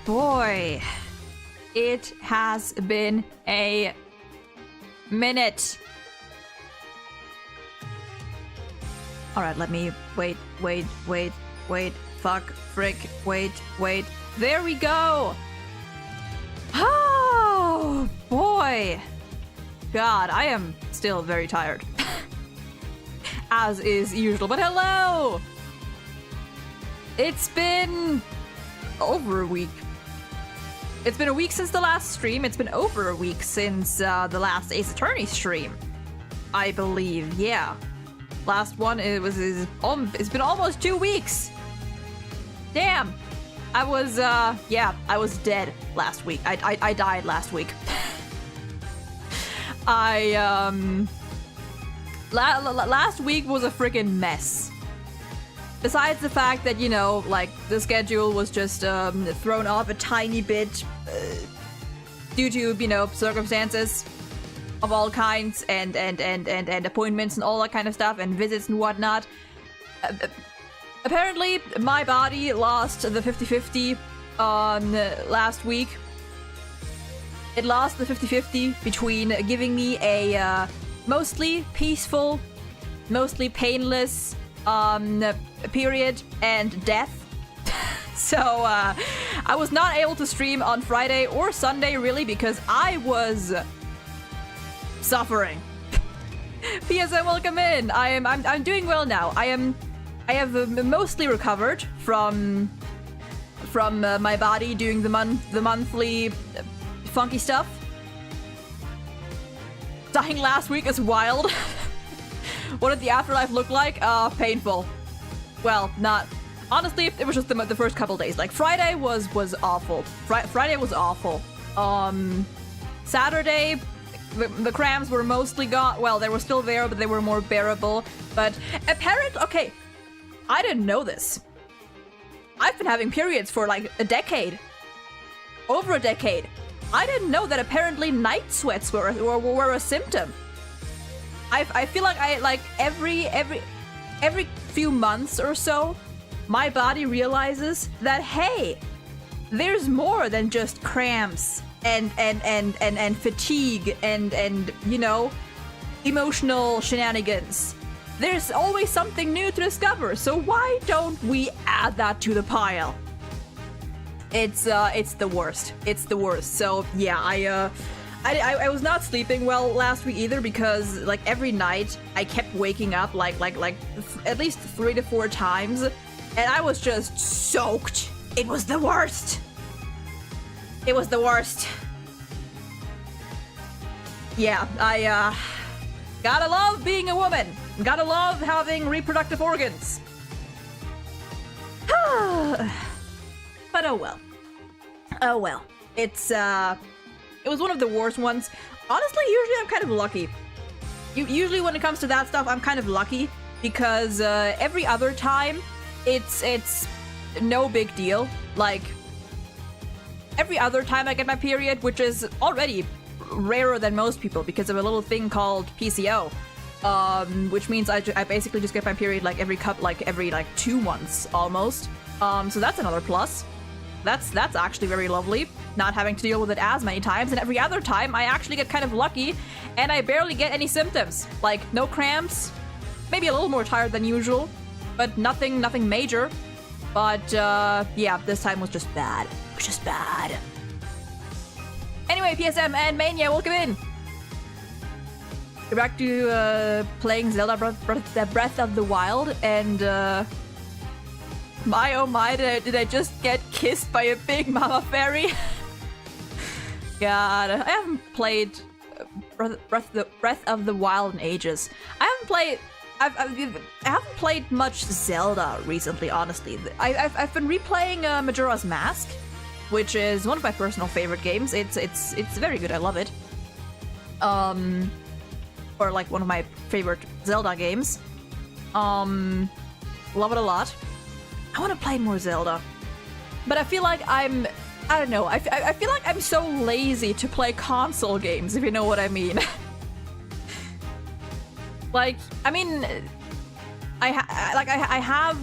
boy. It has been a minute. Alright, let me... Wait. Fuck. Frick. Wait. There we go! Oh, boy. God, I am still very tired. As is usual. But hello! It's been... over a week. It's been a week since the last stream. It's been over a week since the last Ace Attorney stream. I believe, yeah. Last one, it's been almost 2 weeks. Damn. I was dead last week. I died last week. Last week was a freaking mess. Besides the fact that, you know, like, the schedule was just thrown off a tiny bit due to, you know, circumstances of all kinds and appointments and all that kind of stuff and visits and whatnot. Apparently, my body lost the 50-50 last week. It lost the 50-50 between giving me a mostly peaceful, mostly painless period and death. So I was not able to stream on Friday or Sunday really because I was suffering. PSM, welcome in. I'm doing well now. I have mostly recovered from my body doing the monthly funky stuff. Dying last week is wild. What did the afterlife look like? Painful. Well, not... Honestly, it was just the first couple days. Like, Friday was awful. Friday was awful. Saturday, the cramps were mostly gone. Well, they were still there, but they were more bearable. But apparently... Okay, I didn't know this. I've been having periods for, like, a decade. Over a decade. I didn't know that apparently night sweats were a symptom. I feel like every few months or so, my body realizes that, hey, there's more than just cramps and fatigue and you know, emotional shenanigans. There's always something new to discover, so why don't we add that to the pile? It's the worst. It's the worst. So yeah, I was not sleeping well last week either because like every night I kept waking up like at least 3 to 4 times, and I was just soaked. It was the worst. It was the worst. Yeah, I gotta love being a woman. Gotta love having reproductive organs. But oh well. Oh well. It was one of the worst ones. Honestly, usually I'm kind of lucky. Usually when it comes to that stuff, I'm kind of lucky because every other time, it's no big deal. Like, every other time I get my period, which is already rarer than most people because of a little thing called PCO, which means I basically just get my period like every 2 months almost. So that's another plus. That's actually very lovely, not having to deal with it as many times. And every other time, I actually get kind of lucky, and I barely get any symptoms. Like, no cramps, maybe a little more tired than usual, but nothing major. But, yeah, this time was just bad. It was just bad. Anyway, PSM and Mania, welcome in! We're back to, playing Zelda Breath of the Wild, and, my oh my, did I just get kissed by a big mama fairy? God, I haven't played Breath of the Wild in ages. I haven't played much Zelda recently, honestly. I've been replaying Majora's Mask, which is one of my personal favorite games. It's very good. I love it. Or like one of my favorite Zelda games. Love it a lot. I want to play more Zelda, but I feel like I don't know. I feel like I'm so lazy to play console games, if you know what I mean. Like, I mean, I have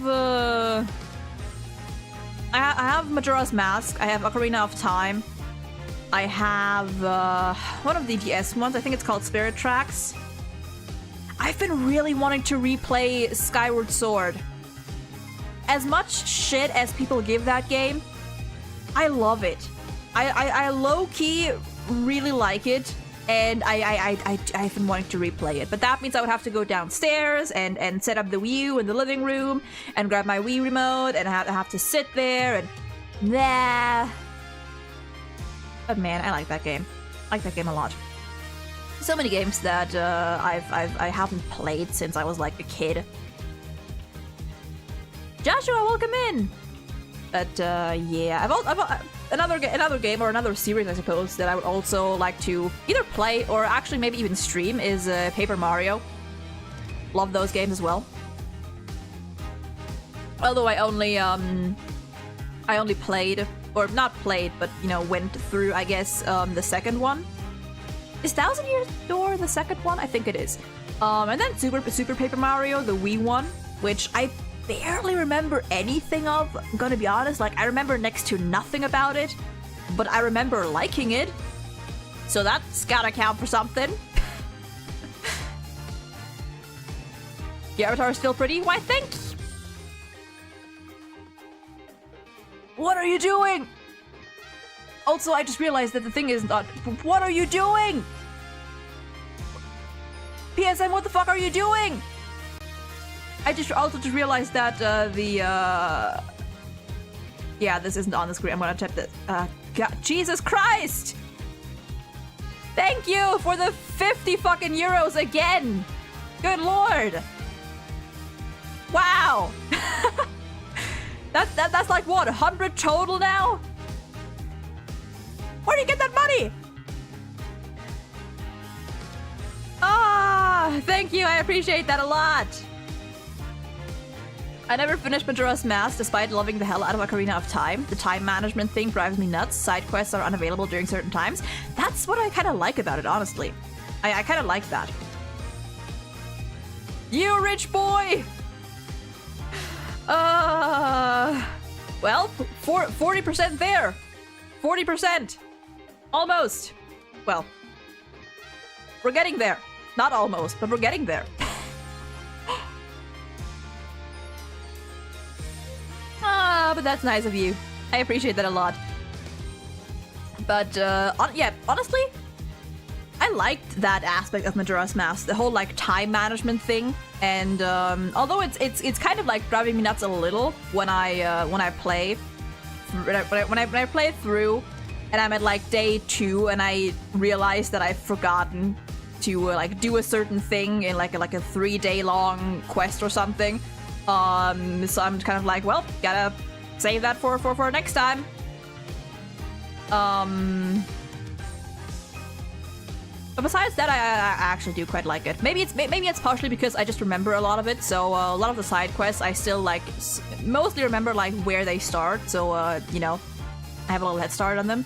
I have Majora's Mask. I have Ocarina of Time. I have one of the DS ones. I think it's called Spirit Tracks. I've been really wanting to replay Skyward Sword. As much shit as people give that game, I love it. I low-key really like it, and I've been wanting to replay it. But that means I would have to go downstairs and set up the Wii U in the living room and grab my Wii remote, and I have to sit there and nah. But man, I like that game. I like that game a lot. So many games that I haven't played since I was like a kid. Joshua, welcome in. But yeah, I've another game or another series, I suppose, that I would also like to either play or actually maybe even stream is Paper Mario. Love those games as well. Although I only played, or not played, but you know, went through, I guess, the second one. Is Thousand Year Door the second one? I think it is. And then Super Paper Mario, the Wii one, which I barely remember anything of. I'm gonna be honest, like I remember next to nothing about it, but I remember liking it, so that's gotta count for something. Your avatar is still pretty? Why, thanks. What are you doing? Also, I just realized that the thing is not. What are you doing? PSM, what the fuck are you doing? I also just realized that yeah, this isn't on the screen. I'm gonna type this. God, Jesus Christ! Thank you for the 50 fucking euros again. Good lord. Wow. That's like what, 100 total now? Where do you get that money? Ah, thank you. I appreciate that a lot. I never finished Majora's Mask despite loving the hell out of Ocarina of Time. The time management thing drives me nuts. Side quests are unavailable during certain times. That's what I kind of like about it, honestly. I kind of like that. You rich boy! Well, 40% there. 40%. Almost. Well, we're getting there. Not almost, but we're getting there. But that's nice of you. I appreciate that a lot. But, yeah, honestly, I liked that aspect of Majora's Mask, the whole, like, time management thing. And, although it's kind of, like, driving me nuts a little when I play through, and I'm at, like, day 2, and I realize that I've forgotten to, like, do a certain thing in, like a 3-day-long quest or something. So I'm kind of like, well, gotta save that for next time. But besides that, I actually do quite like it. Maybe it's partially because I just remember a lot of it. So a lot of the side quests I still like mostly remember like where they start. So you know, I have a little head start on them.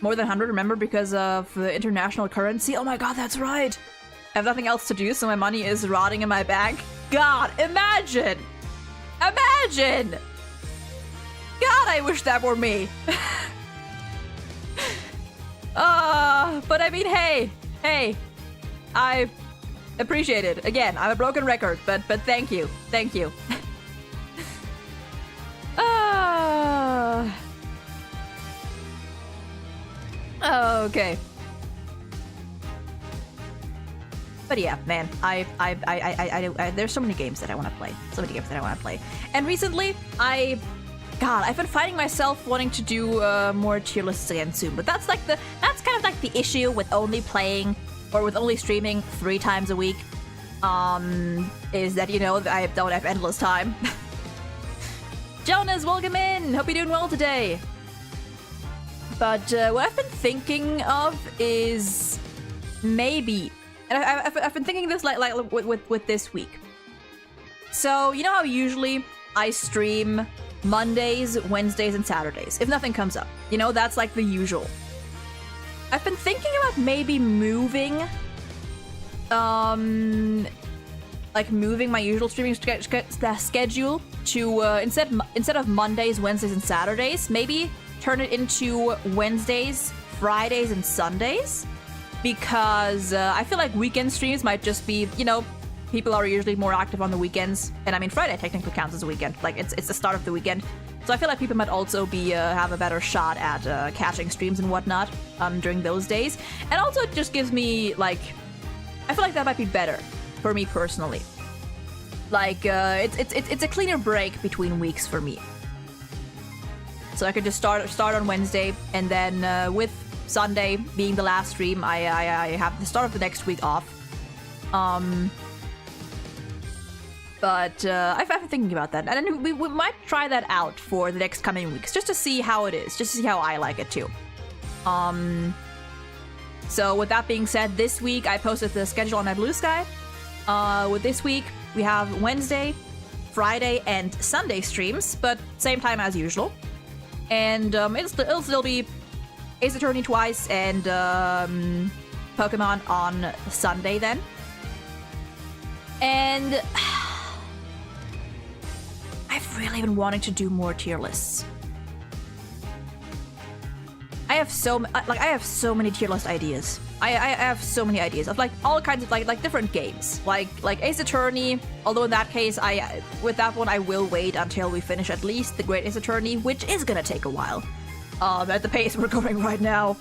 More than 100, remember, because of the international currency. Oh my god, that's right. I have nothing else to do, so my money is rotting in my bank. God, imagine! Imagine! God, I wish that were me. But I mean, hey, I appreciate it. Again, I'm a broken record, but thank you. Okay. But yeah, man, I there's so many games that I want to play. And recently, I've been finding myself wanting to do more tier lists again soon. But that's kind of like the issue with only playing or with only streaming 3 times a week. Is that, you know, I don't have endless time. Jonas, welcome in. Hope you're doing well today. But what I've been thinking of is maybe. And I've been thinking this like with this week. So, you know how usually I stream Mondays, Wednesdays, and Saturdays, if nothing comes up. You know, that's like the usual. I've been thinking about maybe moving like moving my usual streaming schedule to instead of Mondays, Wednesdays, and Saturdays, maybe turn it into Wednesdays, Fridays, and Sundays, because I feel like weekend streams might just be, you know, people are usually more active on the weekends, and I mean Friday technically counts as a weekend, like it's the start of the weekend, so I feel like people might also be have a better shot at catching streams and whatnot during those days, and also it just gives me like, I feel like that might be better for me personally. Like it's a cleaner break between weeks for me, so I could just start on Wednesday, and then with Sunday being the last stream, I have the start of the next week off. But I've been thinking about that, and then we might try that out for the next coming weeks, just to see how it is, just to see how I like it too. So with that being said, this week I posted the schedule on my Blue Sky. With this week, we have Wednesday, Friday, and Sunday streams, but same time as usual. And it'll still be Ace Attorney twice and Pokemon on Sunday then. And I've really been wanting to do more tier lists. I have so many tier list ideas. I have so many ideas of like all kinds of like different games, like Ace Attorney. Although in that case, with that one I will wait until we finish at least the Great Ace Attorney, which is gonna take a while. At the pace we're going right now.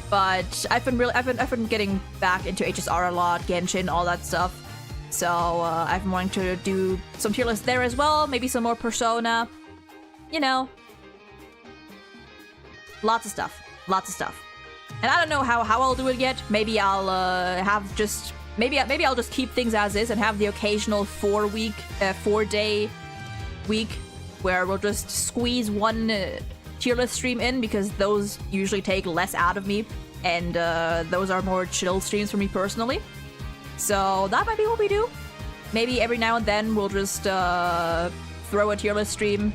But I've been getting back into HSR a lot, Genshin, all that stuff. So I've been wanting to do some tier lists there as well. Maybe some more Persona. You know, lots of stuff. And I don't know how I'll do it yet. Maybe I'll maybe I'll just keep things as is and have the occasional 4-day week where we'll just squeeze one tier list stream in, because those usually take less out of me, and those are more chill streams for me personally. So that might be what we do. Maybe every now and then we'll just throw a tier list stream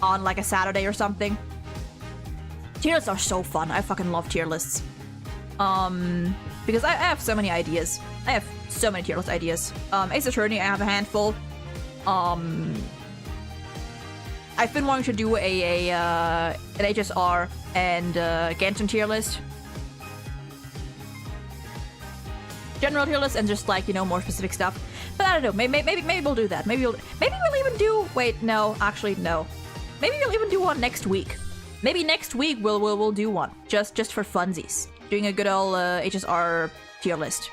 on like a Saturday or something. Tier lists are so fun. I fucking love tier lists. Because I have so many ideas. I have so many tier list ideas. Ace Attorney, I have a handful. I've been wanting to do an HSR and Genshin tier list. General tier list and just like, you know, more specific stuff. But I don't know. Maybe we'll do that. Maybe we'll even do. Wait, no. Actually, no. Maybe we'll even do one next week. Maybe next week we'll do one just for funsies, doing a good old HSR tier list,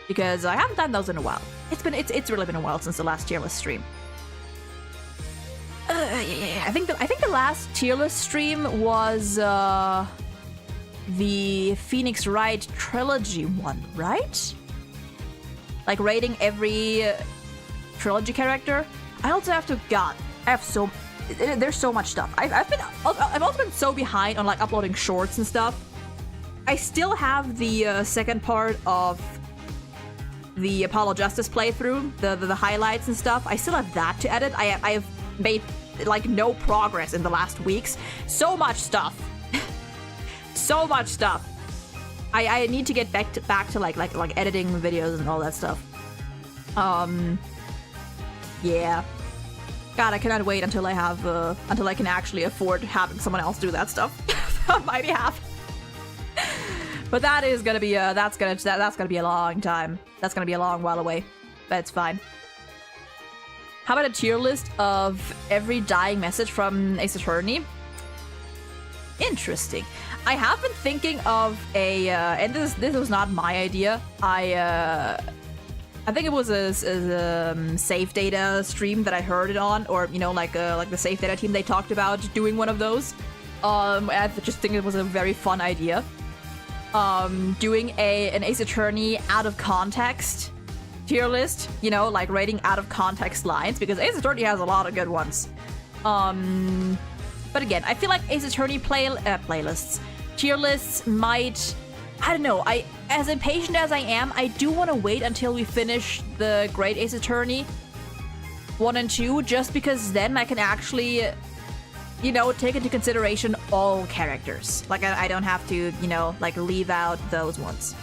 because I haven't done those in a while. It's really been a while since the last tier list stream. Yeah. I think the last tier list stream was the Phoenix Wright trilogy one, right? Like rating every trilogy character. I also have to. God, there's so much stuff. I've also been so behind on like uploading shorts and stuff. I still have the second part of the Apollo Justice playthrough, the highlights and stuff. I still have that to edit. I have made like no progress in the last weeks. So much stuff. So much stuff. I need to get back to like editing videos and all that stuff. Yeah. God, I cannot wait until I can actually afford having someone else do that stuff on my behalf. But that is gonna be that's gonna be a long time. That's gonna be a long while away. But it's fine. How about a tier list of every dying message from Ace Attorney? Interesting. I have been thinking of a and this was not my idea. I think it was a safe data stream that I heard it on, or you know, like the safe data team, they talked about doing one of those. I just think it was a very fun idea. Doing an Ace Attorney out of context tier list, you know, like rating out of context lines, because Ace Attorney has a lot of good ones. But again, I feel like Ace Attorney playlists, tier lists might. I don't know, as impatient as I am, I do want to wait until we finish the Great Ace Attorney 1 and 2, just because then I can actually, you know, take into consideration all characters. Like, I don't have to, you know, like, leave out those ones.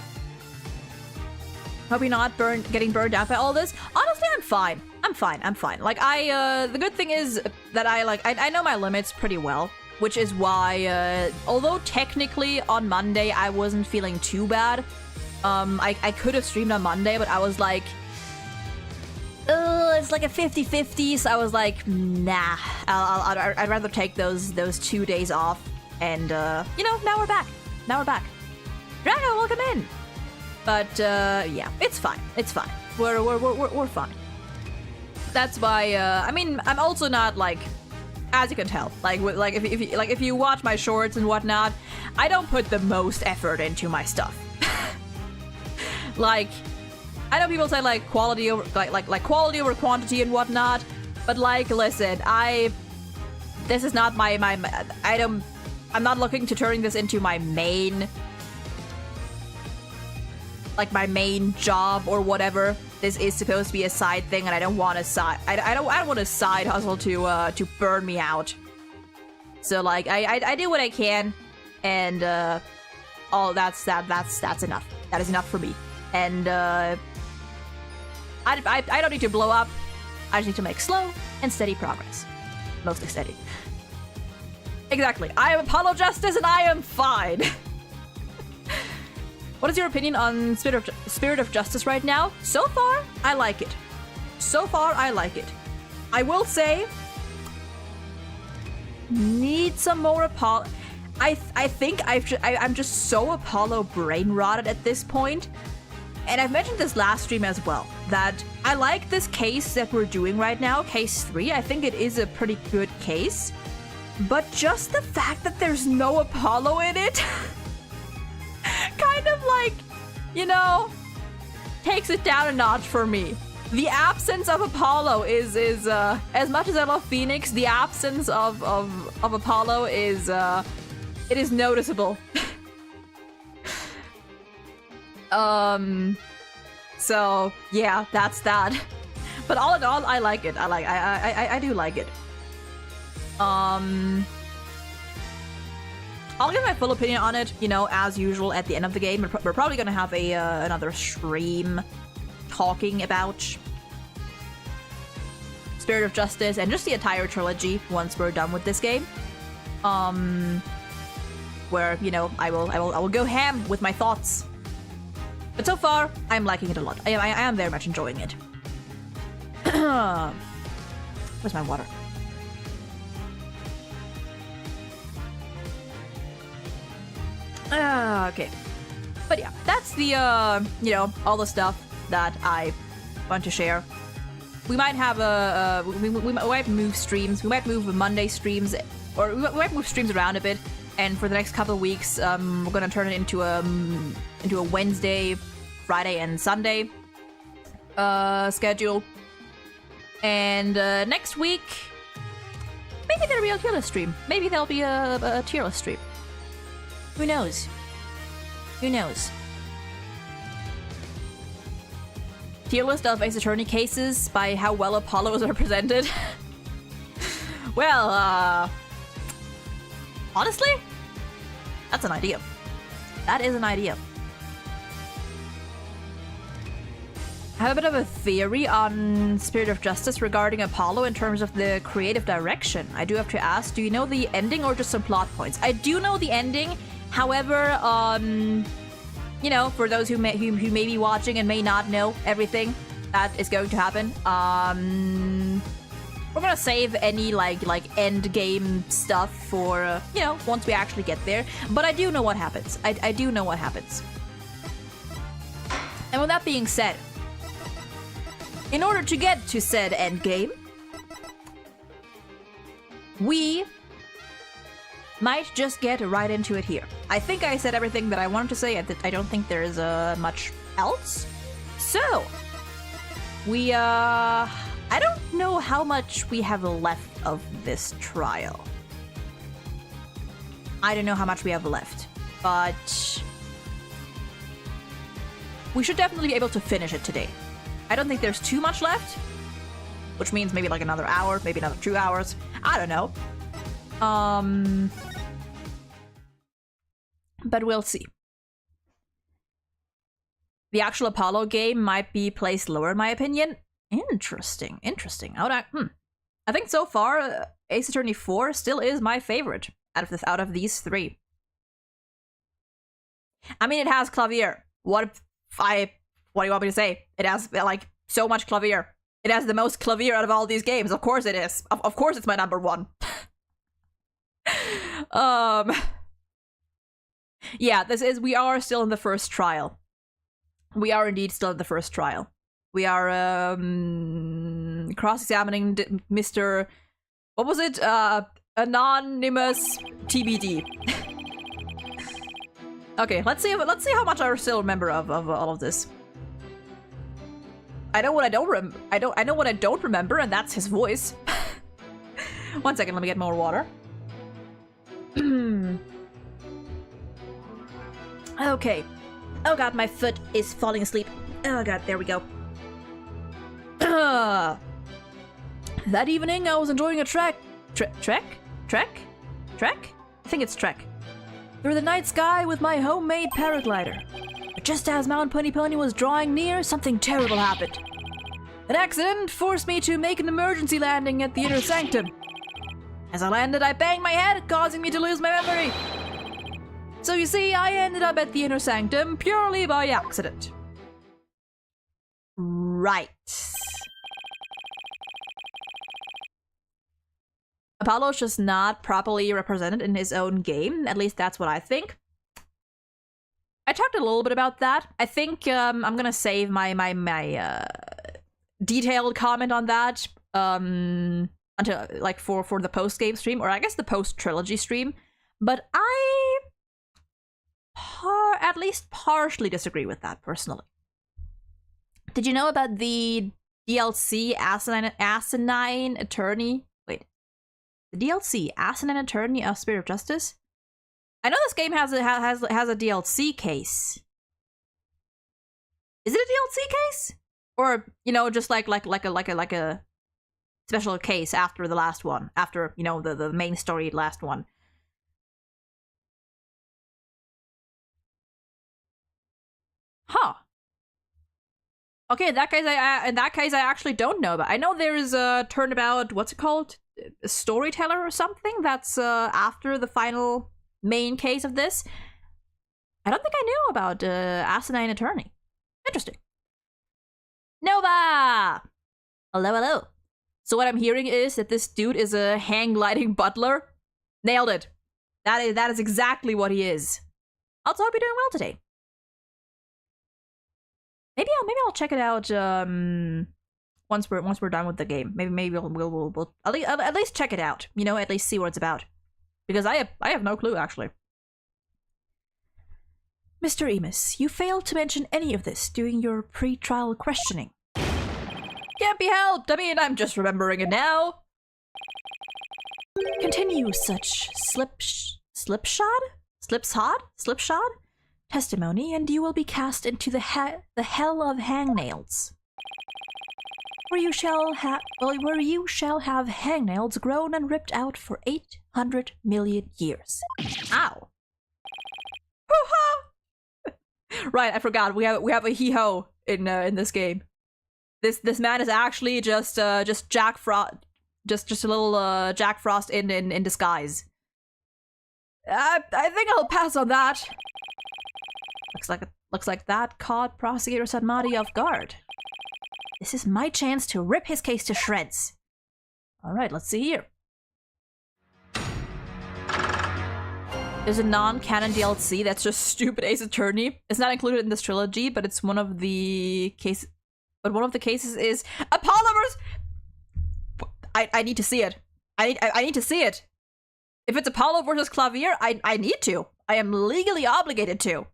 Hope you're not getting burned out by all this. Honestly, I'm fine. I'm fine. Like, the good thing is that I know my limits pretty well, which is why, although technically on Monday I wasn't feeling too bad, I could have streamed on Monday, but I was like, it's like a 50-50, so I was like, nah, I'd rather take those 2 days off, and, you know, now we're back. Drago, welcome in! But, yeah, it's fine. We're fine. That's why, I mean, I'm also not, like, as you can tell, like, if you watch my shorts and whatnot, I don't put the most effort into my stuff. Like, I know people say, like, quality over, like quality over quantity and whatnot, but, like, listen, this is not my item. I'm not looking to turning this into my main, like, my main job or whatever. This is supposed to be a side thing, and I don't want a side. I don't want a side hustle to burn me out. So, like, I do what I can, and all that's enough. That is enough for me. And I don't need to blow up. I just need to make slow and steady progress. Mostly steady. Exactly. I am Apollo Justice, and I am fine. What is your opinion on Spirit of Justice right now? So far, I like it. I will say, need some more Apollo. I think I'm just so Apollo brain rotted at this point. And I've mentioned this last stream as well, that I like this case that we're doing right now, case 3. I think it is a pretty good case. But just the fact that there's no Apollo in it kind of, like, you know, takes it down a notch for me. The absence of Apollo is as much as I love Phoenix, the absence of Apollo is it is noticeable. So yeah, that's that. But all in all, I like it. I do like it. I'll give my full opinion on it, you know, as usual at the end of the game. We're probably gonna have another stream talking about Spirit of Justice and just the entire trilogy once we're done with this game. Where, you know, I will go ham with my thoughts. But so far, I'm liking it a lot. I am very much enjoying it. Where's my water? Okay. But yeah, that's the, you know, all the stuff that I want to share. We might have we might move streams. We might move Monday streams, or we might move streams around a bit. And for the next couple of weeks, we're gonna turn it into a Wednesday, Friday, and Sunday schedule. And next week, maybe there'll be a tier list stream. Maybe there'll be a tier list stream. Who knows? Who knows? Tier list of Ace Attorney cases by how well Apollo is represented. Well, honestly, that's an idea. That is an idea. I have a bit of a theory on Spirit of Justice regarding Apollo in terms of the creative direction. I do have to ask, do you know the ending or just some plot points? I do know the ending. However, you know, for those who may be watching and may not know everything that is going to happen, we're gonna save any like end game stuff for you know, once we actually get there. But I do know what happens. I do know what happens. And with that being said, in order to get to said end game, we might just get right into it here. I think I said everything that I wanted to say. I don't think there is much else. So, we, I don't know how much we have left of this trial. I don't know how much we have left, but we should definitely be able to finish it today. I don't think there's too much left, which means maybe like another hour, maybe another 2 hours. I don't know. But we'll see. The actual Apollo game might be placed lower in my opinion. Interesting. I think so far, Ace Attorney 4 still is my favorite out of these three. I mean, it has clavier. What do you want me to say? It has, like, so much clavier. It has the most clavier out of all these games. Of course it is. Of course it's my number one. Yeah, we are still in the first trial. We are indeed still in the first trial. We are, cross-examining Mr. What was it? Anonymous TBD. Okay, let's see how much I still remember of all of this. I know what I don't remember, and that's his voice. 1 second, let me get more water. Okay. Oh god, my foot is falling asleep. Oh god, there we go. That evening, I was enjoying a trek? I think it's trek. Through the night sky with my homemade paraglider. But just as Mount Pony Pony was drawing near, something terrible happened. An accident forced me to make an emergency landing at the inner sanctum. As I landed, I banged my head, causing me to lose my memory. So you see, I ended up at the inner sanctum purely by accident. Right. Apollo's just not properly represented in his own game. At least that's what I think. I talked a little bit about that. I think I'm gonna save my detailed comment on that until like for the post game stream, or I guess the post trilogy stream. But I at least partially disagree with that personally. Did you know about the DLC Asinine Attorney? Wait, the DLC Asinine Attorney of Spirit of Justice. I know this game has a DLC case. Is it a DLC case, or just like a special case after the last one, after the main story last one? Huh. Okay, in that case, I actually don't know. But I know there is a turnabout. What's it called? A storyteller or something. That's after the final main case of this. I don't think I knew about Asinine Attorney. Interesting. Nova! Hello. So what I'm hearing is that this dude is a hang gliding butler. Nailed it. That is exactly what he is. Also, hope you're doing well today. Maybe I'll check it out once we're done with the game. Maybe we'll at least check it out. At least see what it's about. Because I have no clue actually. Mr. Emus, you failed to mention any of this during your pre-trial questioning. Can't be helped. I mean, I'm just remembering it now. Continue such slipshod testimony, and you will be cast into the hell of hangnails, where you shall have hangnails grown and ripped out for 800 million years. Ow! Right, I forgot. We have a hee-ho in this game. This man is actually just Jack Frost, just a little Jack Frost in disguise. I think I'll pass on that. Looks like that caught Prosecutor Sadmati off guard. This is my chance to rip his case to shreds. All right, let's see here. There's a non-canon DLC that's just stupid Ace Attorney. It's not included in this trilogy, but it's one of the cases. But one of the cases is Apollo vs. I need to see it. I need to see it. If it's Apollo versus Clavier, I need to. I am legally obligated to.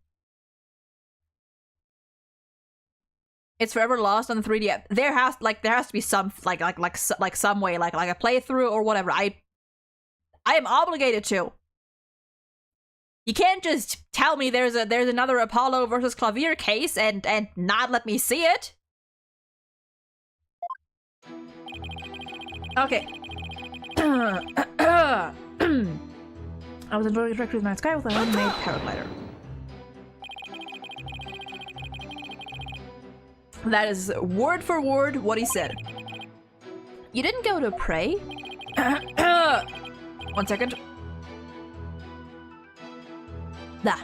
It's forever lost on the 3D. There has to be some some way like a playthrough or whatever. I am obligated to. You can't just tell me there's another Apollo versus Clavier case and not let me see it. Okay. I was enjoying the trek through the night sky with a homemade paraglider. That is word for word what he said. You didn't go to pray? 1 second. Nah.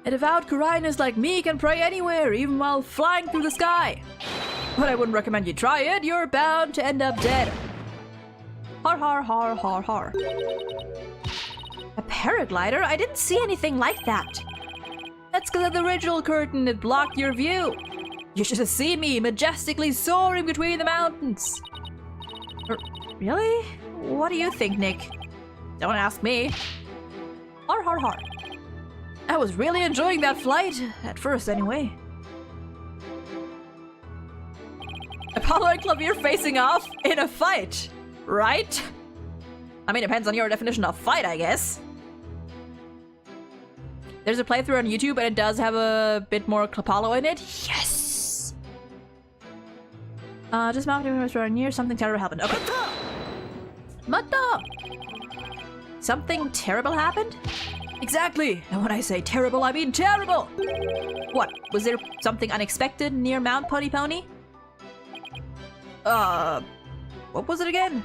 A devout Koreanist like me can pray anywhere, even while flying through the sky. But I wouldn't recommend you try it. You're bound to end up dead. Har har har har har. A paraglider? I didn't see anything like that. That's because of the original curtain. It blocked your view. You should have seen me majestically soaring between the mountains. Really? What do you think, Nick? Don't ask me. Har har har. I was really enjoying that flight, at first anyway. Apollo and Clavier facing off in a fight, right? I mean, it depends on your definition of fight, I guess. There's a playthrough on YouTube and it does have a bit more Apollo in it. Yes! Just mounting was running near, something terrible happened. Okay. Mata! Something terrible happened? Exactly! And when I say terrible, I mean terrible! What? Was there something unexpected near Mount Pony Pony? What was it again?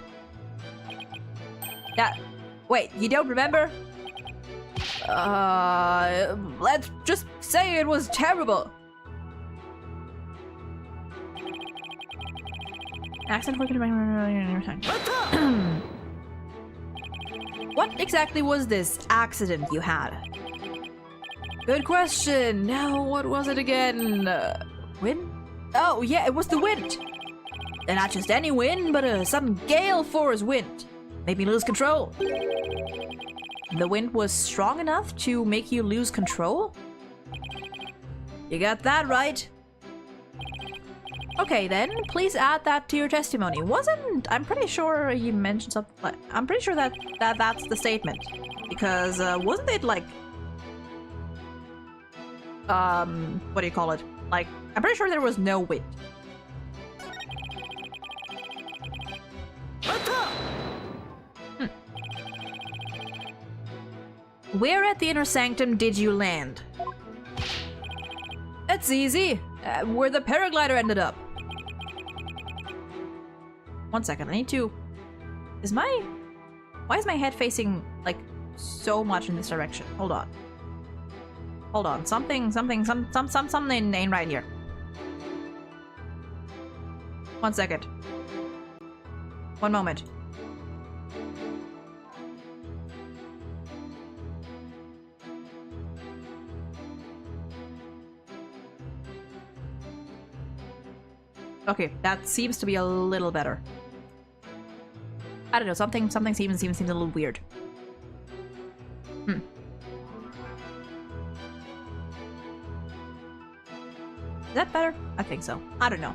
Yeah. Wait, you don't remember? Let's just say it was terrible. Accent for What exactly was this accident you had? Good question. Now, what was it again? Wind? Oh, yeah, it was the wind. And not just any wind, but some gale force wind. Made me lose control. The wind was strong enough to make you lose control? You got that right. Okay then, please add that to your testimony. I'm pretty sure you mentioned something, I'm pretty sure that's the statement. Because, wasn't it like... what do you call it? Like, I'm pretty sure there was no wind. Where at the inner sanctum did you land? That's easy. Where the paraglider ended up. 1 second, I need to... Why is my head facing, like, so much in this direction? Hold on. Hold on. Something ain't right here. 1 second. 1 moment. Okay, that seems to be a little better. I don't know, something seems a little weird. Is that better? I think so. I don't know.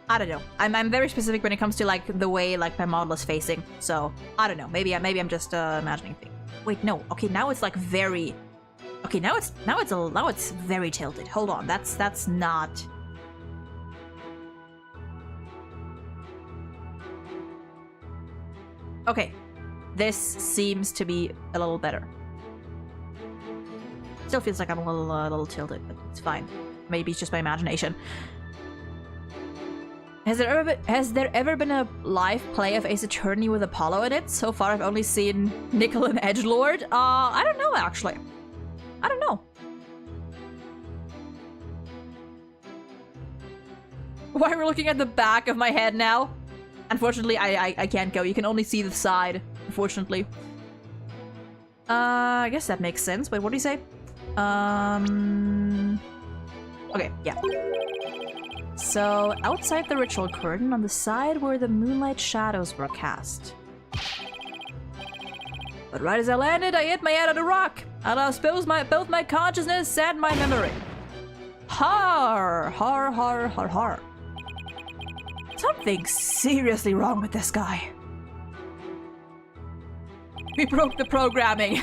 I'm very specific when it comes to like the way like my model is facing. So I don't know. Maybe I'm just imagining things. Wait, no. Okay, now it's like very. Okay, now it's very tilted. Hold on. That's not. Okay, this seems to be a little better. Still feels like I'm a little tilted, but it's fine. Maybe it's just my imagination. Has there ever been a live play of Ace Attorney with Apollo in it? So far, I've only seen Nickel and Edgelord. I don't know actually. I don't know. Why we're looking at the back of my head now? Unfortunately, I can't go. You can only see the side, unfortunately. I guess that makes sense. Wait, what do you say? Okay, yeah. So, outside the ritual curtain, on the side where the moonlight shadows were cast. But right as I landed, I hit my head on a rock. I lost both my consciousness and my memory. Har, har, har, har, har. Something's seriously wrong with this guy. We broke the programming.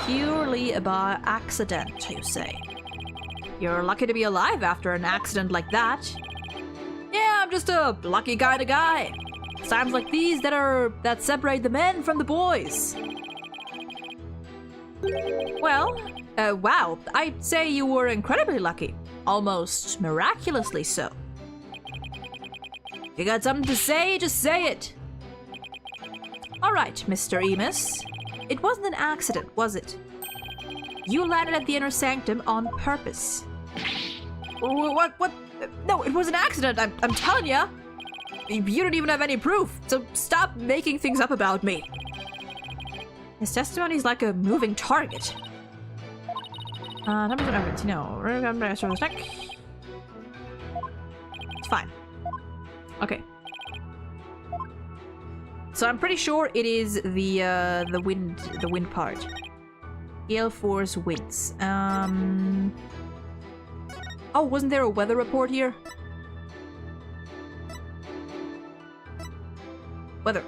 Purely by accident, you say? You're lucky to be alive after an accident like that. Yeah, I'm just a lucky kind of guy. Times like these that separate the men from the boys. Well, Wow, I'd say you were incredibly lucky. Almost miraculously so. You got something to say? Just say it. Alright, Mr. Emus. It wasn't an accident, was it? You landed at the inner sanctum on purpose. What? No, it was an accident, I'm telling ya. You don't even have any proof, so stop making things up about me. His testimony is like a moving target. Numbers of evidence, you know. It's fine. Okay. So I'm pretty sure it is the wind part. Gale force winds. Oh, wasn't there a weather report here? Weather.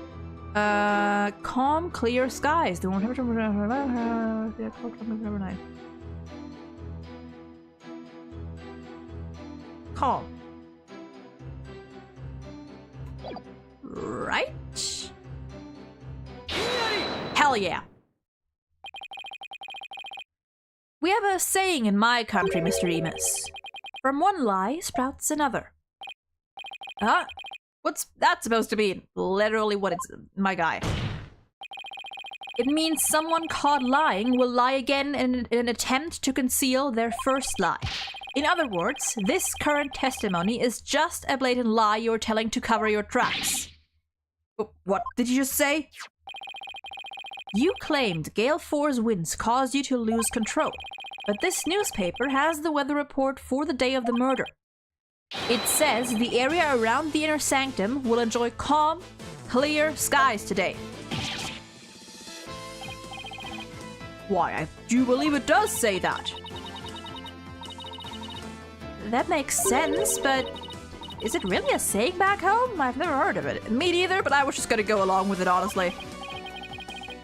Calm, clear skies. The warm temperature. Calm. Right? Hell yeah. We have a saying in my country, Mr. Emus. From one lie sprouts another. Huh? What's that supposed to mean? Literally what it's... my guy. It means someone caught lying will lie again in an attempt to conceal their first lie. In other words, this current testimony is just a blatant lie you're telling to cover your tracks. What did you just say? You claimed gale force winds caused you to lose control, but this newspaper has the weather report for the day of the murder. It says the area around the inner sanctum will enjoy calm, clear skies today. Why, I do believe it does say that. That makes sense, but is it really a saying back home? I've never heard of it. Me neither, but I was just gonna go along with it, honestly.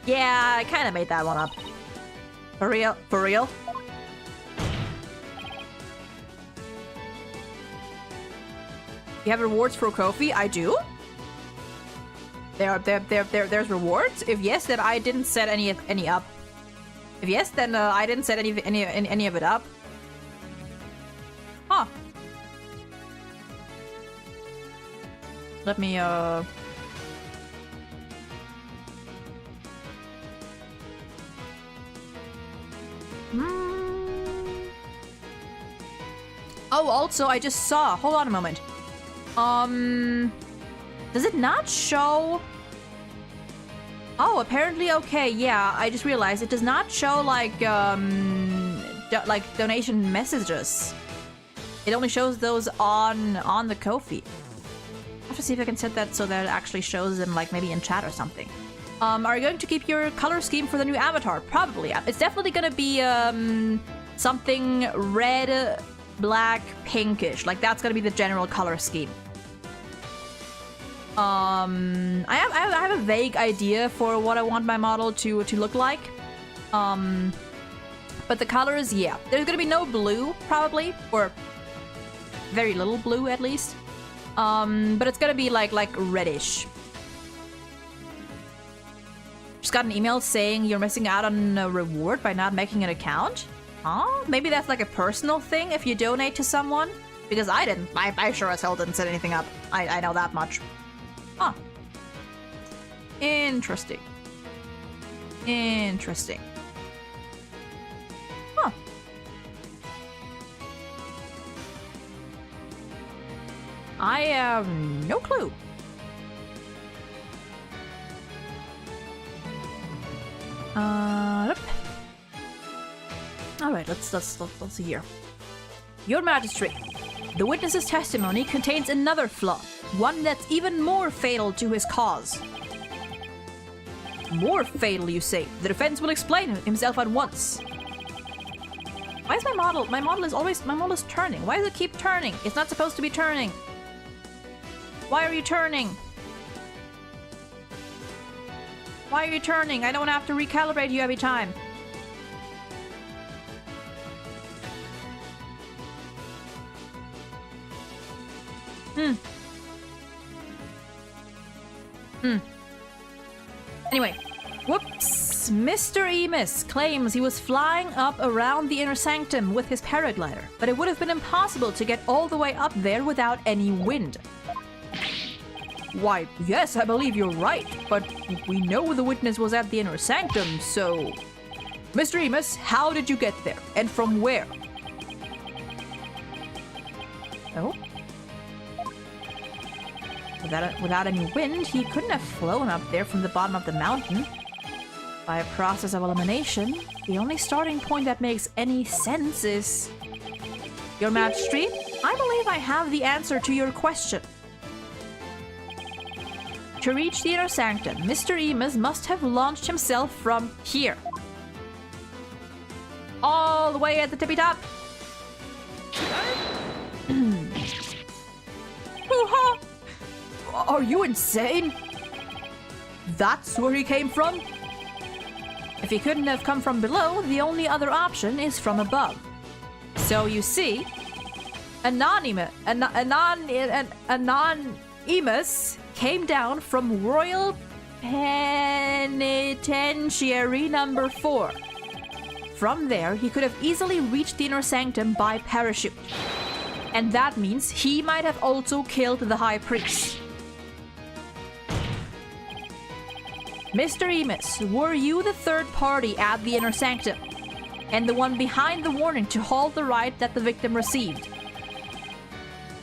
Yeah, I kinda made that one up. For real? For real? You have rewards for Kofi? I do? There's rewards? If yes, then I didn't set any up. If yes, then I didn't set any of it up. Huh. Let me Oh, also, I just saw. Hold on a moment. Does it not show? Oh, apparently, okay, yeah. I just realized it does not show like donation messages. It only shows those on the Ko-fi. I have to see if I can set that so that it actually shows them like maybe in chat or something. Are you going to keep your color scheme for the new avatar? Probably. It's definitely gonna be something red, black, pinkish. Like that's gonna be the general color scheme. I have a vague idea for what I want my model to look like. But the colors, yeah. There's gonna be no blue, probably, or very little blue at least. But it's gonna be like reddish. Just got an email saying you're missing out on a reward by not making an account. Huh? Maybe that's like a personal thing if you donate to someone? Because I didn't. I sure as hell didn't set anything up. I know that much. Huh. Interesting. Interesting. Huh. I have no clue. Alright, let's see here. Your Majesty, the witness's testimony contains another flaw, one that's even more fatal to his cause. More fatal, you say? The defense will explain himself at once. Why is my model? My model is turning. Why does it keep turning? It's not supposed to be turning. Why are you turning? Why are you turning? I don't have to recalibrate you every time. Anyway, whoops. Yes, Mr. Emus claims he was flying up around the inner sanctum with his paraglider, but it would have been impossible to get all the way up there without any wind. Why, yes, I believe you're right, but we know the witness was at the inner sanctum, so... Mr. Emus, how did you get there, and from where? Oh? Without any wind, he couldn't have flown up there from the bottom of the mountain. By a process of elimination, the only starting point that makes any sense is... Your Majesty, I believe I have the answer to your question. To reach the inner sanctum, Mr. Emus must have launched himself from here. All the way at the tippy top. Hoo-ha! Are you insane? That's where he came from? If he couldn't have come from below, the only other option is from above. So you see, Anonymous came down from Royal Penitentiary number 4. From there, he could have easily reached the inner sanctum by parachute. And that means he might have also killed the High Priest. Mr. Emus, were you the third party at the inner sanctum? And the one behind the warning to halt the ride that the victim received?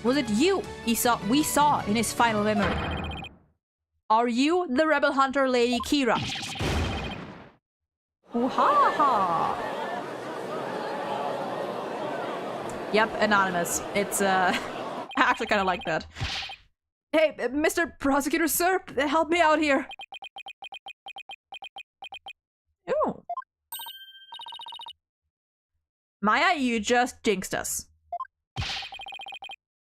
Was it you we saw in his final memory? Are you the rebel hunter Lady Kira? Ooh-ha-ha! Yep, anonymous. It's, I actually kind of like that. Hey, Mr. Prosecutor, sir, help me out here. Ooh. Maya, you just jinxed us.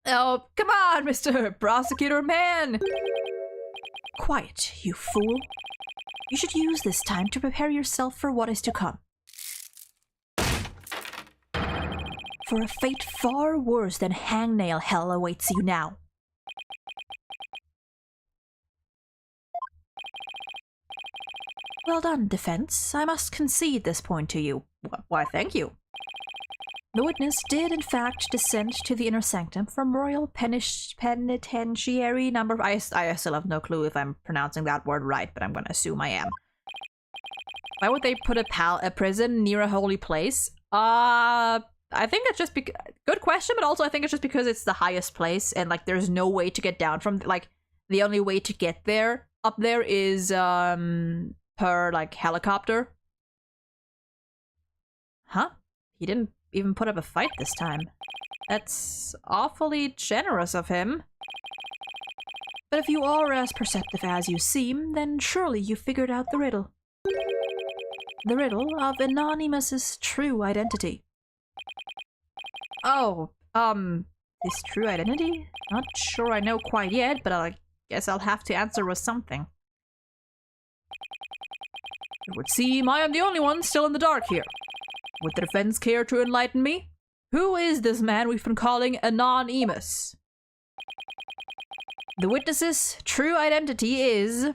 Oh, come on, Mr. Prosecutor Man! Quiet, you fool. You should use this time to prepare yourself for what is to come. For a fate far worse than hangnail hell awaits you now. Well done, defense. I must concede this point to you. Why, thank you. The witness did, in fact, descend to the inner sanctum from Royal Penitentiary number... I still have no clue if I'm pronouncing that word right, but I'm gonna assume I am. Why would they put a prison near a holy place? I think it's just because... Good question, but also I think it's just because it's the highest place, and, like, there's no way to get down from... Like, the only way to get there, up there, is, per, like, helicopter. Huh? He didn't even put up a fight this time. That's awfully generous of him. But if you are as perceptive as you seem, then surely you figured out the riddle. The riddle of Anonymous's true identity. Oh, his true identity? Not sure I know quite yet, but I guess I'll have to answer with something. It would seem I am the only one still in the dark here. Would the defense care to enlighten me? Who is this man we've been calling Anonymous? The witness's true identity is...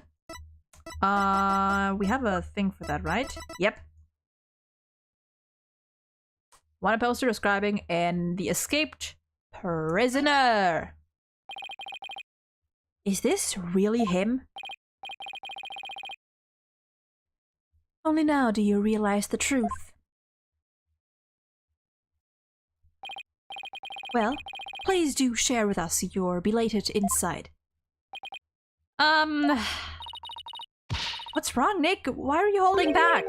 we have a thing for that, right? Yep. One poster describing the escaped prisoner. Is this really him? Only now do you realize the truth. Well, please do share with us your belated insight. What's wrong, Nick? Why are you holding back?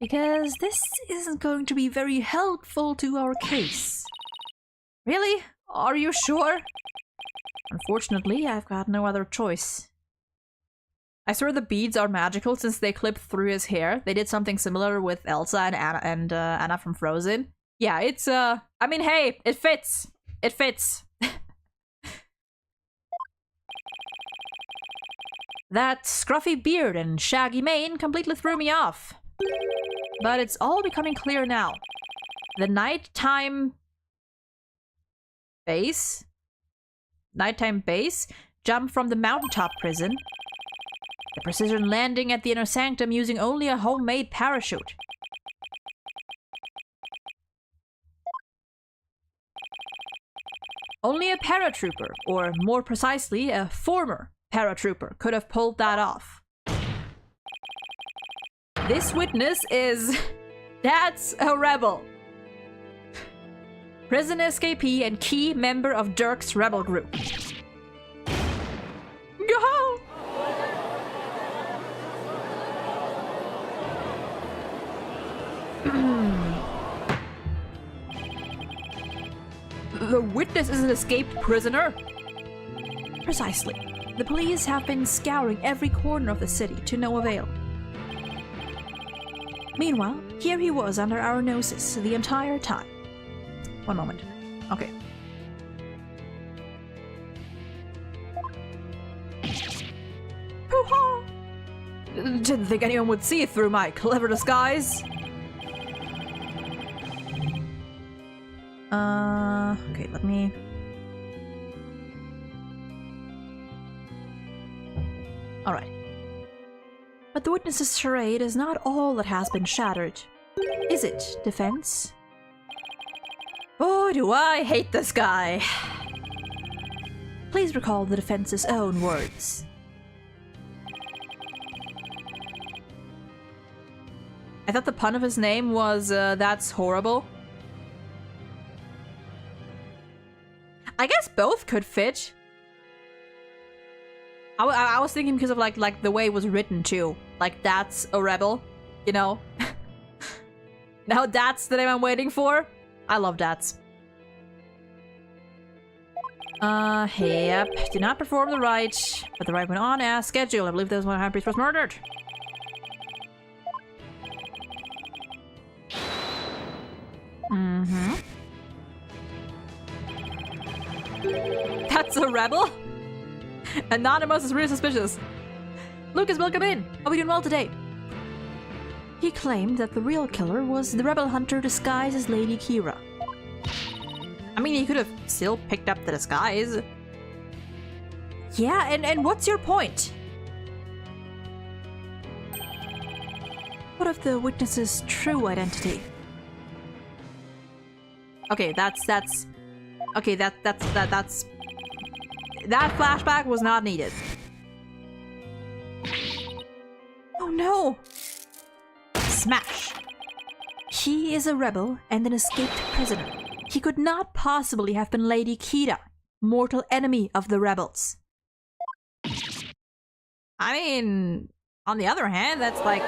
Because this isn't going to be very helpful to our case. Really? Are you sure? Unfortunately, I've got no other choice. I swear the beads are magical since they clip through his hair. They did something similar with Elsa and Anna from Frozen. Yeah, it's, I mean, hey, it fits. It fits. That scruffy beard and shaggy mane completely threw me off. But it's all becoming clear now. The nighttime base jumped from the mountaintop prison. A precision landing at the inner sanctum using only a homemade parachute. Only a paratrooper, or more precisely, a former paratrooper, could have pulled that off. This witness is... That's a rebel. Prison escapee and key member of Dirk's rebel group. Go! The witness is an escaped prisoner? Precisely. The police have been scouring every corner of the city to no avail. Meanwhile, here he was under our noses the entire time. One moment. Okay. Hoo-ha! Didn't think anyone would see through my clever disguise. Okay, let me... Alright. But the witness's charade is not all that has been shattered. Is it, defense? Boy, do I hate this guy. Please recall the defense's own words. I thought the pun of his name was, that's horrible. I guess both could fit. I was thinking because of like the way it was written too. Like, that's a rebel, you know? Now that's the name I'm waiting for. I love dats. Yep. Did not perform the rite, but the rite went on as scheduled. I believe that was when High Priest was murdered. Mm-hmm. That's a rebel? Anonymous is really suspicious. Lucas, welcome in. Are we doing well today? He claimed that the real killer was the rebel hunter disguised as Lady Kira. I mean, he could have still picked up the disguise. Yeah, and what's your point? What of the witness's true identity? Okay, that's okay, that's that flashback was not needed. Oh no! Smash! He is a rebel and an escaped prisoner. He could not possibly have been Lady Kira, mortal enemy of the rebels. I mean, on the other hand, that's like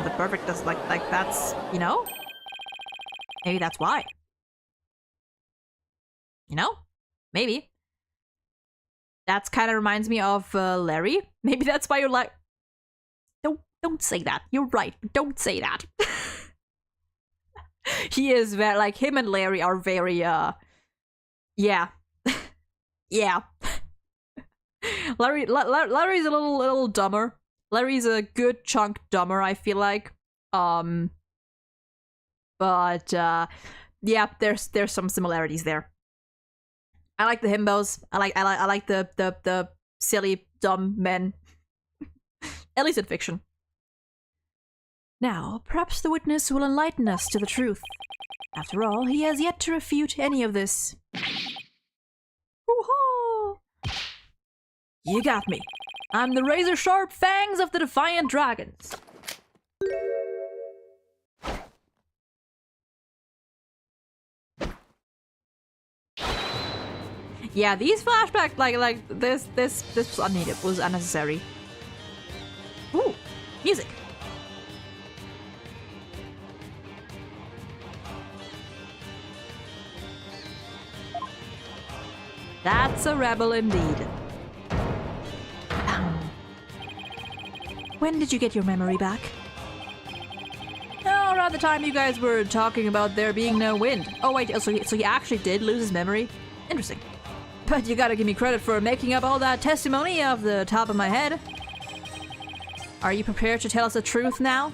the perfect, like that's, you know? Maybe that's why. You know? Maybe. That's kind of reminds me of Larry. Maybe that's why you're like... Don't say that. You're right. Don't say that. He is very... Like, him and Larry are very, yeah. Yeah. Larry's a little dumber. Larry's a good chunk dumber, I feel like. But, yeah, there's some similarities there. I like the himbos. I like the silly, dumb men. At least in fiction. Now, perhaps the witness will enlighten us to the truth. After all, he has yet to refute any of this. Woo-hoo! You got me. I'm the razor-sharp fangs of the defiant dragons. Yeah, these flashbacks, like this was unneeded, was unnecessary. Ooh, music. That's a rebel indeed. When did you get your memory back? Oh, around the time you guys were talking about there being no wind. Oh wait, so he actually did lose his memory? Interesting. But you gotta give me credit for making up all that testimony off the top of my head. Are you prepared to tell us the truth now?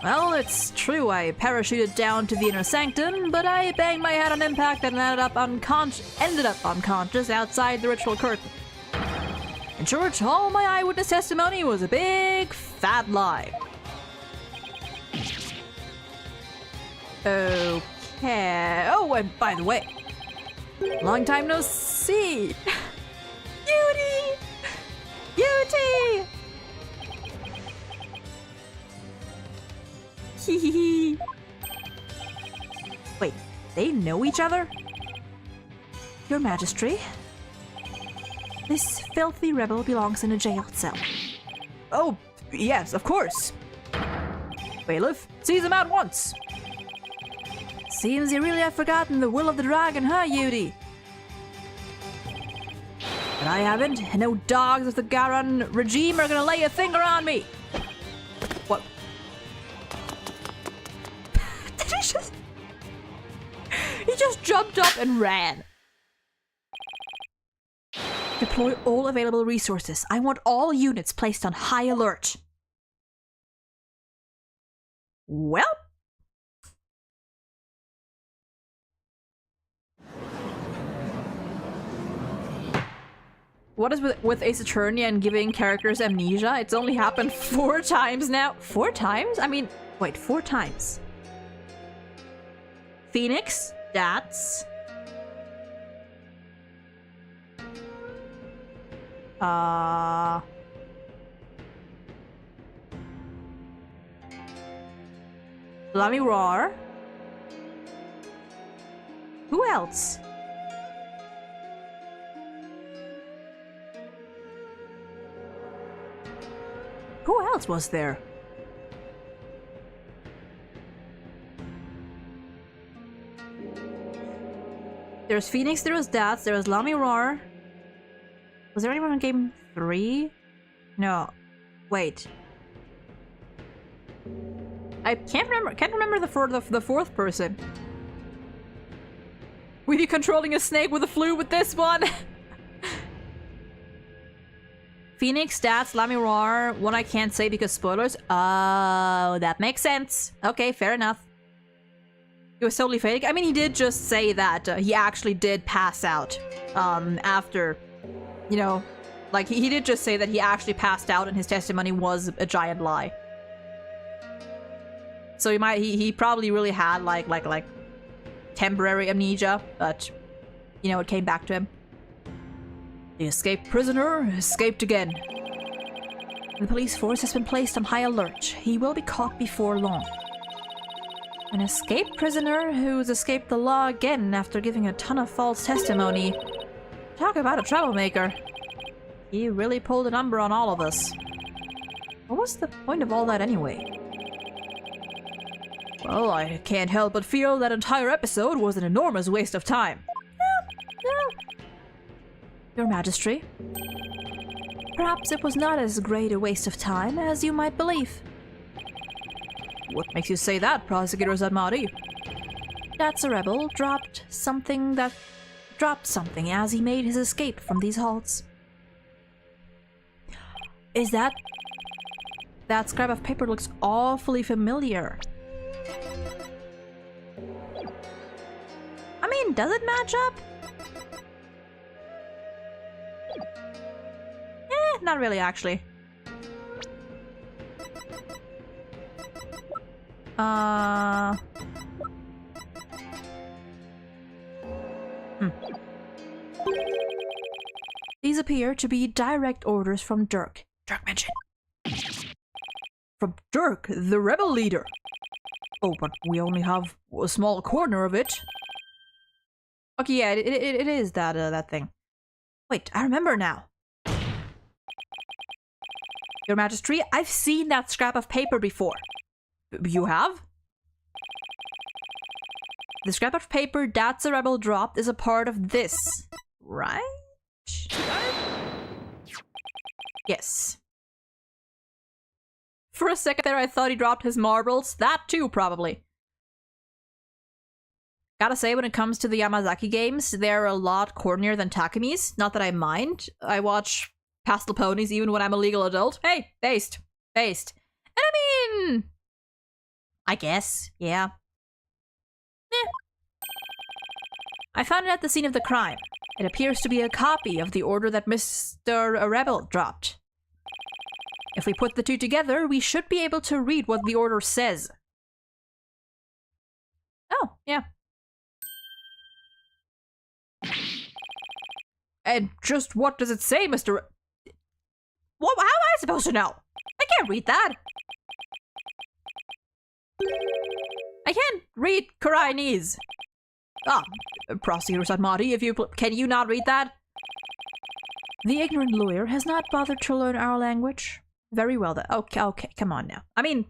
Well, it's true I parachuted down to the inner sanctum, but I banged my head on impact and ended up unconscious outside the ritual curtain. In short, all my eyewitness testimony was a big fat lie. Okay. Oh, and by the way, long time no see. Cutie! Cutie! Hee. Wait, they know each other? Your Majesty, this filthy rebel belongs in a jail cell. Oh, yes, of course. Bailiff, seize him at once. Seems you really have forgotten the will of the dragon, huh, Yudi? But I haven't, and no dogs of the Garan regime are gonna lay a finger on me. What? He just jumped up and ran. Deploy all available resources. I want all units placed on high alert. Well. What is with Ace Attorney and giving characters amnesia? It's only happened 4 times now. 4 times? I mean, wait, 4 times. Phoenix, that's... Let me roar. Who else? Who else was there? There's Phoenix, there was Dats, there was Lamy Roar. Was there anyone in game 3? No. Wait. I can't remember the fourth person. We be controlling a snake with a flute with this one. Phoenix, Stats, Lamy Roar, one I can't say because spoilers. Oh, that makes sense. Okay, fair enough. It was totally fake. I mean, he did just say that he actually did pass out after, you know, like he did just say that he actually passed out and his testimony was a giant lie. So he probably really had like temporary amnesia, but you know, it came back to him. The escaped prisoner escaped again. The police force has been placed on high alert. He will be caught before long. An escaped prisoner who's escaped the law again after giving a ton of false testimony. Talk about a troublemaker. He really pulled a number on all of us. What was the point of all that anyway? Well, I can't help but feel that entire episode was an enormous waste of time. No. Your Majesty, perhaps it was not as great a waste of time as you might believe. What makes you say that, Prosecutor Zadmari? That's a rebel dropped something as he made his escape from these halls. Is that scrap of paper looks awfully familiar. I mean, does it match up? Not really, actually. These appear to be direct orders from Dirk. Dirk mentioned. From Dirk, the rebel leader. Oh, but we only have a small corner of it. Okay, yeah, it is that thing. Wait, I remember now. Your Majesty, I've seen that scrap of paper before. You have? The scrap of paper that's a rebel dropped is a part of this, right? Yes. For a second there I thought he dropped his marbles. That too, probably. Gotta say, when it comes to the Yamazaki games, they're a lot cornier than Takami's. Not that I mind. I watch Pastel Ponies even when I'm a legal adult. Hey, based. And I mean... I guess, yeah. I found it at the scene of the crime. It appears to be a copy of the order that Mr. Rebel dropped. If we put the two together, we should be able to read what the order says. Oh, yeah. And just what does it say, Mr. What? How am I supposed to know? I can't read that. I can't read Koreanese. Ah, Prosecutor Satmati, if you can you not read that? The ignorant lawyer has not bothered to learn our language. Very well then. Okay, come on now. I mean,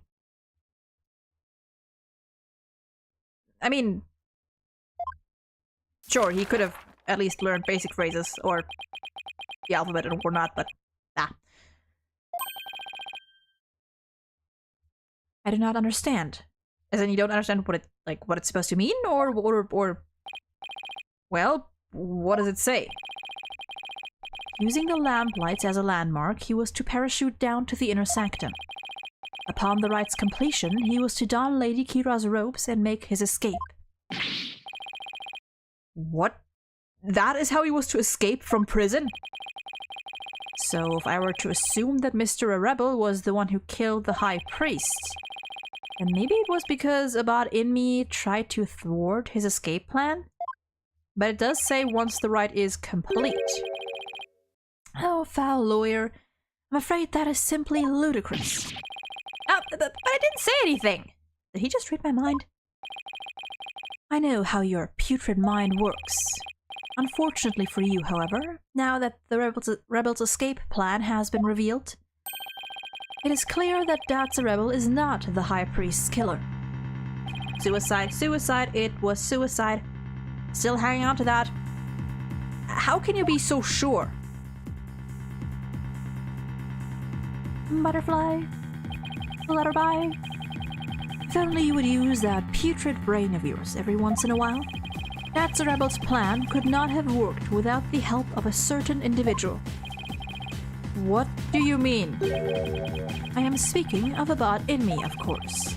sure, he could have at least learned basic phrases or the alphabet or not, but I do not understand. As in, you don't understand what what it's supposed to mean, or well, what does it say? Using the lamplights as a landmark, he was to parachute down to the inner sanctum. Upon the rite's completion, he was to don Lady Kira's robes and make his escape. What? That is how he was to escape from prison? So if I were to assume that Mr. Rebel was the one who killed the High Priest, then maybe it was because Abad Inmi tried to thwart his escape plan? But it does say once the rite is complete. Oh, foul lawyer. I'm afraid that is simply ludicrous. Oh, but I didn't say anything! Did he just read my mind? I know how your putrid mind works. Unfortunately for you, however, now that the rebel's escape plan has been revealed, it is clear that Datsa Rebel is not the High Priest's killer. Suicide, suicide, it was suicide. Still hanging on to that. How can you be so sure? Butterfly, let her by. If only you would use that putrid brain of yours every once in a while. Datsa Rebel's plan could not have worked without the help of a certain individual. What do you mean? I am speaking of Abad Inmi, of course.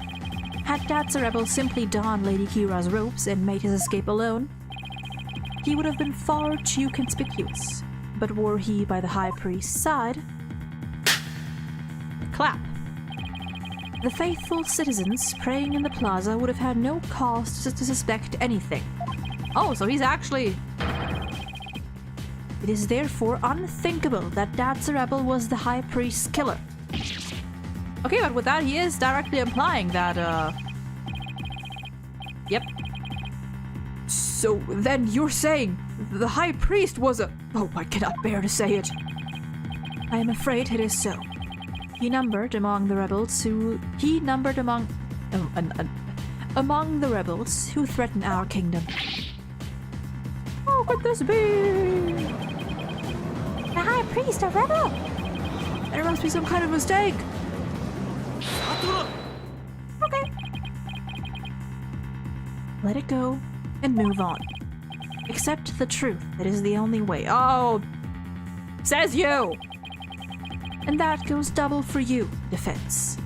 Had Datsa Rebel simply donned Lady Kira's robes and made his escape alone, he would have been far too conspicuous. But were he by the High Priest's side... Clap. The faithful citizens praying in the plaza would have had no cause to suspect anything. Oh, so he's actually... It is therefore unthinkable that Datsa Rebel was the High Priest's killer. Okay, but with that, he is directly implying that, Yep. So then you're saying the High Priest was a... Oh, I cannot bear to say it. I am afraid it is so. He numbered among the rebels who... He numbered among the rebels who threaten our kingdom. How could this be? The High Priest, a rebel? There must be some kind of mistake. Okay. Let it go and move on. Accept the truth. It is the only way. Oh, says you. And that goes double for you, defense.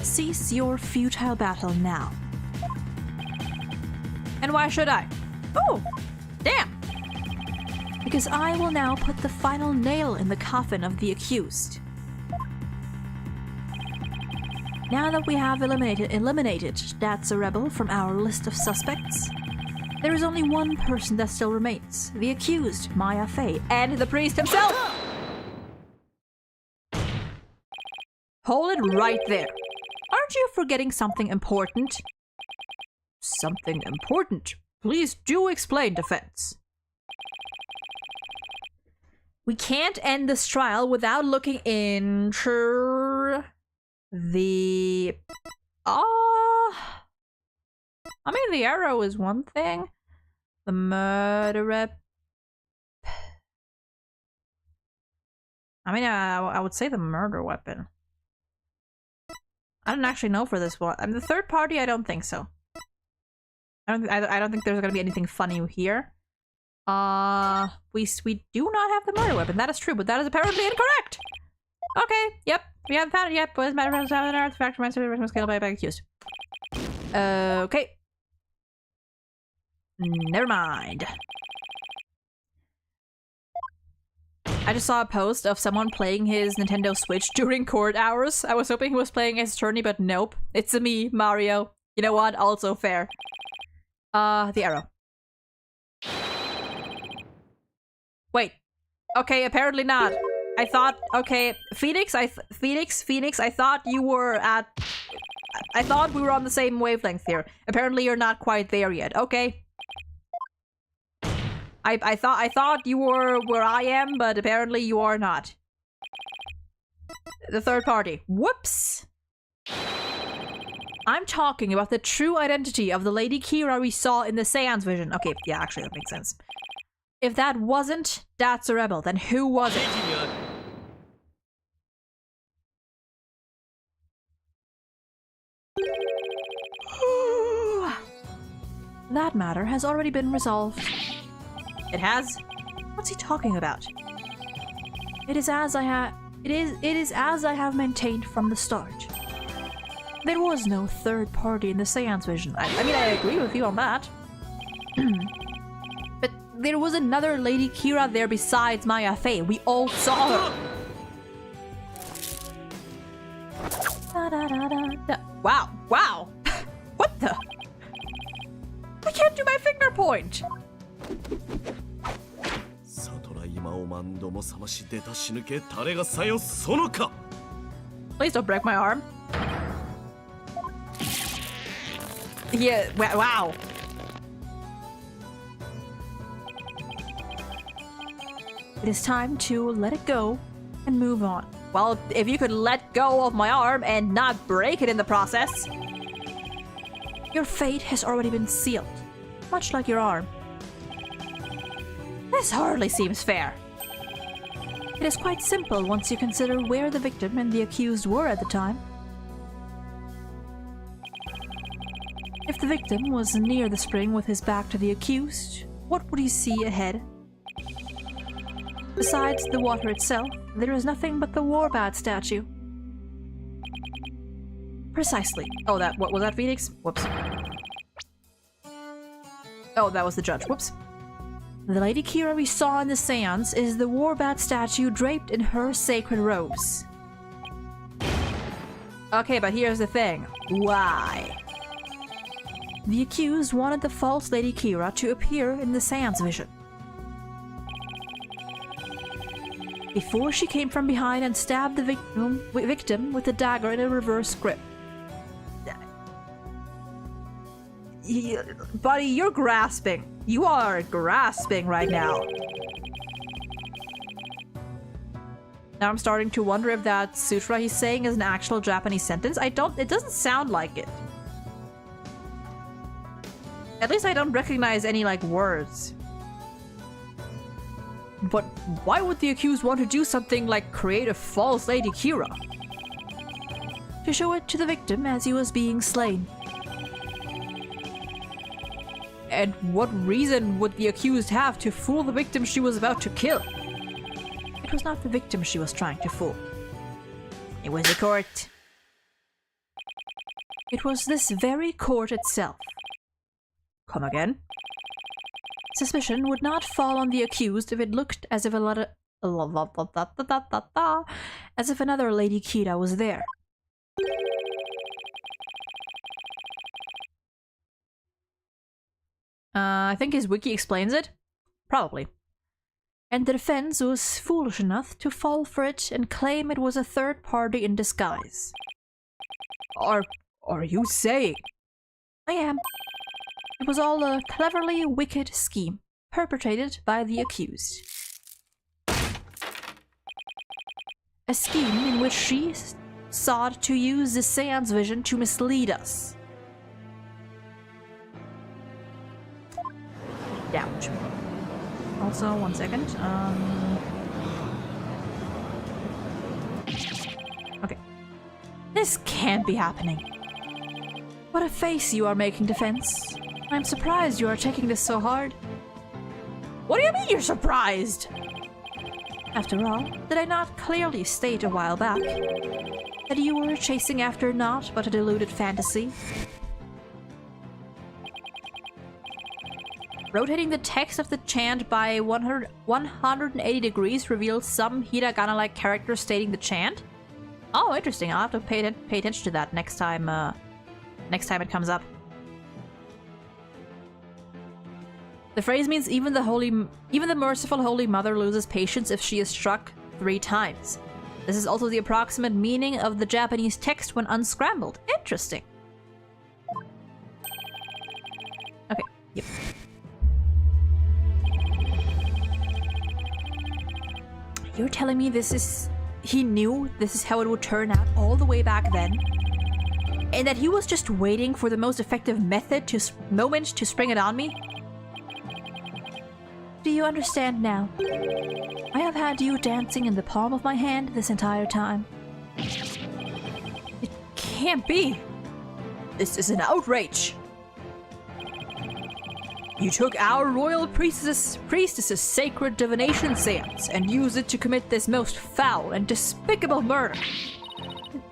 Cease your futile battle now. And why should I? Oh, damn. Because I will now put the final nail in the coffin of the accused. Now that we have eliminated Datsa Rebel from our list of suspects, there is only one person that still remains. The accused, Maya Fey, and the priest himself! Hold it right there. Aren't you forgetting something important? Something important? Please do explain, defense. We can't end this trial without looking into the... I mean, the arrow is one thing. The murder... I mean, I would say the murder weapon. I don't actually know for this one. I mean, the third party, I don't think so. I don't think there's gonna be anything funny here. We do not have the murder weapon. That is true, but that is apparently incorrect. Okay, yep, we haven't found it yet. But as a matter of fact, an artifact from my scale by accused. Okay. Never mind. I just saw a post of someone playing his Nintendo Switch during court hours. I was hoping he was playing his attorney, but nope. It's me, Mario. You know what? Also fair. The arrow. Wait. Okay, apparently not. I thought, okay, Phoenix, I thought you were at... I thought we were on the same wavelength here. Apparently you're not quite there yet. Okay. I thought you were where I am, but apparently you are not. The third party. Whoops! I'm talking about the true identity of the Lady Kira we saw in the seance vision. Okay, yeah, actually that makes sense. If that wasn't That's a Rebel, then who was it? That matter has already been resolved. It has? What's he talking about? It is as I have maintained from the start. There was no third party in the seance vision. I mean, I agree with you on that. But there was another Lady Kira there besides Maya Fey. We all saw her. Wow, wow. What the? I can't do my finger point. Please don't break my arm. Yeah, wow. It is time to let it go and move on. Well, if you could let go of my arm and not break it in the process. Your fate has already been sealed, much like your arm. This hardly seems fair. It is quite simple once you consider where the victim and the accused were at the time. If the victim was near the spring with his back to the accused, what would he see ahead? Besides the water itself, there is nothing but the Warbat statue. Precisely. Oh, what was that, Phoenix? Whoops. Oh, that was the judge. Whoops. The Lady Kira we saw in the seance is the Warbat statue draped in her sacred robes. Okay, but here's the thing. Why? The accused wanted the false Lady Kira to appear in the seance vision. Before she came from behind and stabbed the victim with a dagger in a reverse grip. Buddy, you're grasping. You are grasping right now. Now I'm starting to wonder if that sutra he's saying is an actual Japanese sentence. It doesn't sound like it. At least I don't recognize any, like, words. But why would the accused want to do something like create a false Lady Kira? To show it to the victim as he was being slain. And what reason would the accused have to fool the victim she was about to kill? It was not the victim she was trying to fool. It was the court. It was this very court itself. Come again? Suspicion would not fall on the accused if it looked as if another Lady Kira was there. I think his wiki explains it. Probably. And the defense was foolish enough to fall for it and claim it was a third party in disguise. Are you saying? I am. It was all a cleverly wicked scheme, perpetrated by the accused. A scheme in which she sought to use the seance vision to mislead us. Ouch. Also, one second. Okay. This can't be happening. What a face you are making, defense. I'm surprised you are taking this so hard. What do you mean you're surprised? After all, did I not clearly state a while back that you were chasing after naught but a deluded fantasy? Rotating the text of the chant by 180 degrees reveals some hiragana-like characters stating the chant. Oh, interesting. I'll have to pay attention to that next time it comes up. The phrase means even the merciful Holy Mother loses patience if she is struck 3 times. This is also the approximate meaning of the Japanese text when unscrambled. Interesting. Okay, yep. You're telling me he knew this is how it would turn out all the way back then? And that he was just waiting for the most effective moment to spring it on me? Do you understand now? I have had you dancing in the palm of my hand this entire time. It can't be! This is an outrage! You took our royal priestess's sacred divination seance and used it to commit this most foul and despicable murder.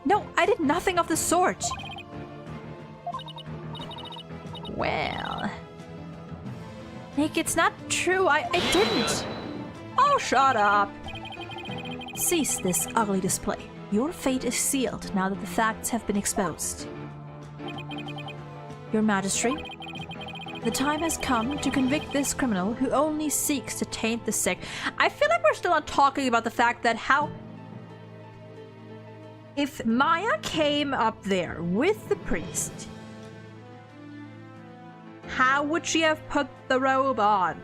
No, I did nothing of the sort. Well... Nick, it's not true. I didn't. Oh, shut up. Cease this ugly display. Your fate is sealed now that the facts have been exposed. Your Majesty, the time has come to convict this criminal who only seeks to taint the sick. I feel like we're still not talking about the fact that if Maya came up there with the priest, how would she have put the robe on?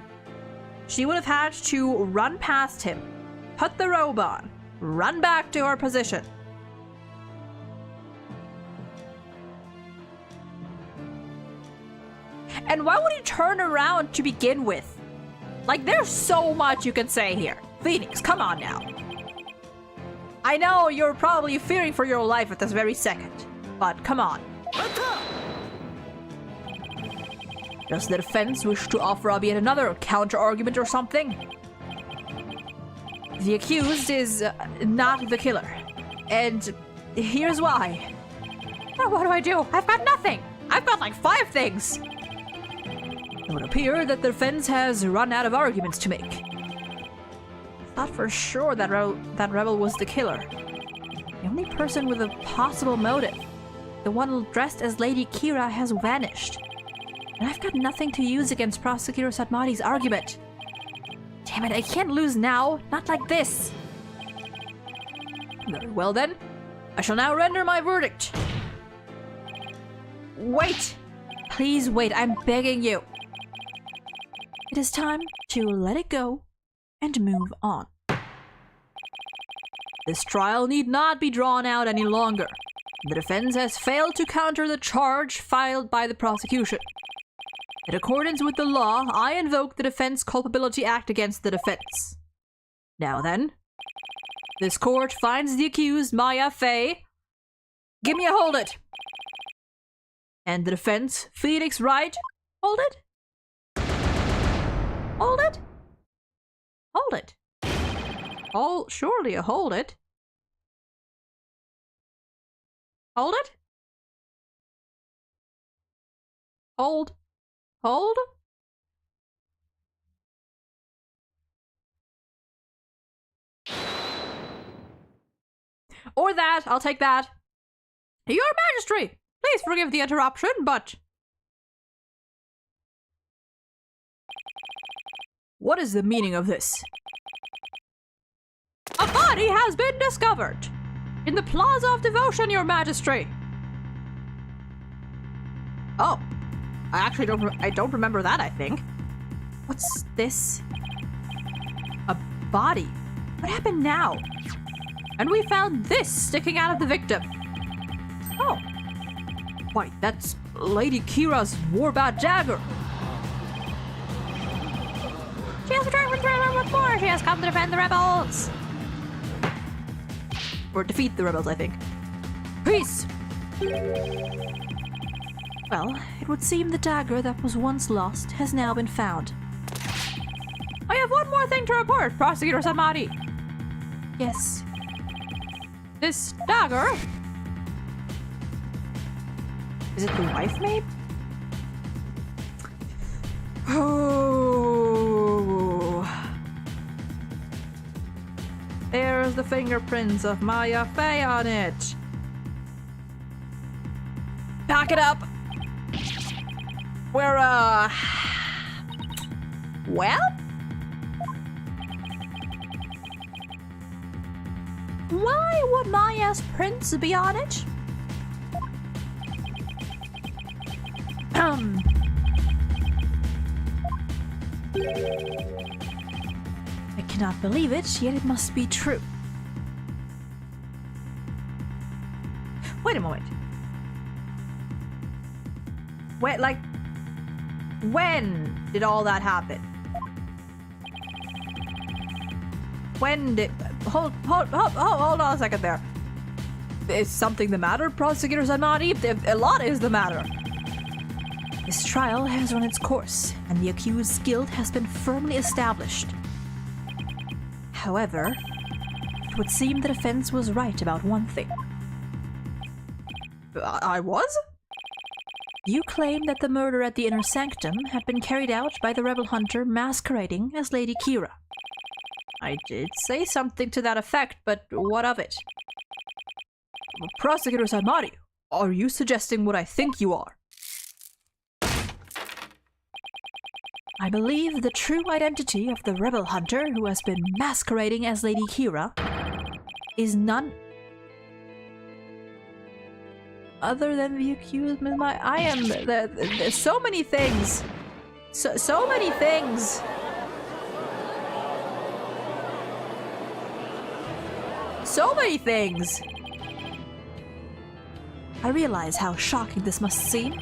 She would have had to run past him, put the robe on, run back to her position. And why would he turn around to begin with? Like, there's so much you can say here. Phoenix, come on now. I know you're probably fearing for your life at this very second, but come on. Does the defense wish to offer up yet another counter-argument or something? The accused is not the killer. And here's why. Now what do I do? I've got nothing! I've got like 5 things! It would appear that the defense has run out of arguments to make. I thought for sure that rebel was the killer. The only person with a possible motive, the one dressed as Lady Kira, has vanished. And I've got nothing to use against Prosecutor Satmari's argument. Damn it, I can't lose now. Not like this. Very well then. I shall now render my verdict. Wait! Please wait, I'm begging you. It is time to let it go and move on. This trial need not be drawn out any longer. The defense has failed to counter the charge filed by the prosecution. In accordance with the law, I invoke the Defense Culpability Act against the defense. Now then, this court finds the accused, Maya Fey. Give me a hold it! And the defense, Phoenix Wright. Hold it? Hold it? Hold it. Surely a hold it. Hold it? Hold. Hold? Or that, I'll take that. Your Majesty, please forgive the interruption, but... What is the meaning of this? A body has been discovered! In the Plaza of Devotion, Your Majesty! Oh. I actually don't remember that, I think. What's this? A body? What happened now? And we found this sticking out of the victim. Oh. Wait, that's Lady Kira's war-bound dagger. She has returned with Thriller once more. She has come to defend the rebels. Or defeat the rebels, I think. Peace! Well, it would seem the dagger that was once lost has now been found. I have one more thing to report, Prosecutor Samari. Yes. This dagger... Is it the wife, maybe? Oh... the fingerprints of Maya Fey on it. Pack it up. We're, well? Why would Maya's prints be on it? I cannot believe it, yet it must be true. Wait a moment. Wait, like, when did all that happen? When did... Hold on a second there. Is something the matter, Prosecutor Zamati? A lot is the matter. This trial has run its course, and the accused's guilt has been firmly established. However, it would seem the defense was right about one thing. I was? You claim that the murder at the inner sanctum had been carried out by the rebel hunter masquerading as Lady Kira. I did say something to that effect, but what of it? Prosecutor Zamati, are you suggesting what I think you are? I believe the true identity of the rebel hunter who has been masquerading as Lady Kira is none other than the accused. I am... There's so many things. So many things. So many things. I realize how shocking this must seem.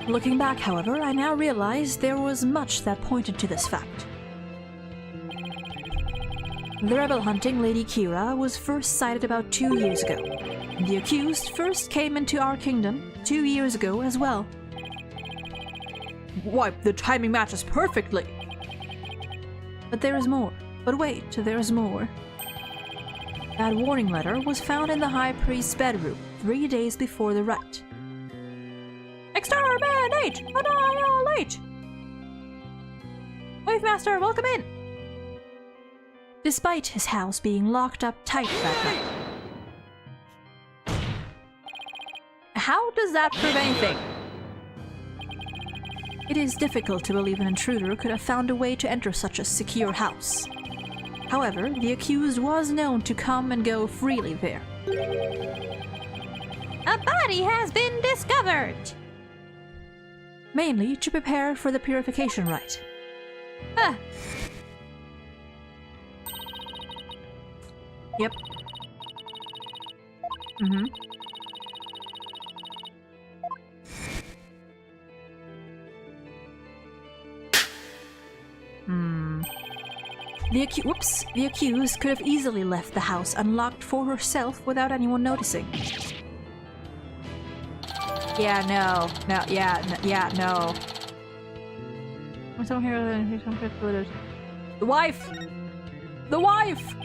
Looking back, however, I now realize there was much that pointed to this fact. The rebel hunting Lady Kira was first sighted about 2 years ago. The accused first came into our kingdom 2 years ago as well. Why, the timing matches perfectly! But there is more. But wait, there is more. That warning letter was found in the High Priest's bedroom 3 days before the rite. Exterminate! Annihilate! Wave Master, welcome in! Despite his house being locked up tight that night. How does that prove anything? It is difficult to believe an intruder could have found a way to enter such a secure house. However, the accused was known to come and go freely there. A body has been discovered! Mainly to prepare for the purification rite. Yep. The accused could have easily left the house unlocked for herself without anyone noticing. Yeah, no. The wife! The wife!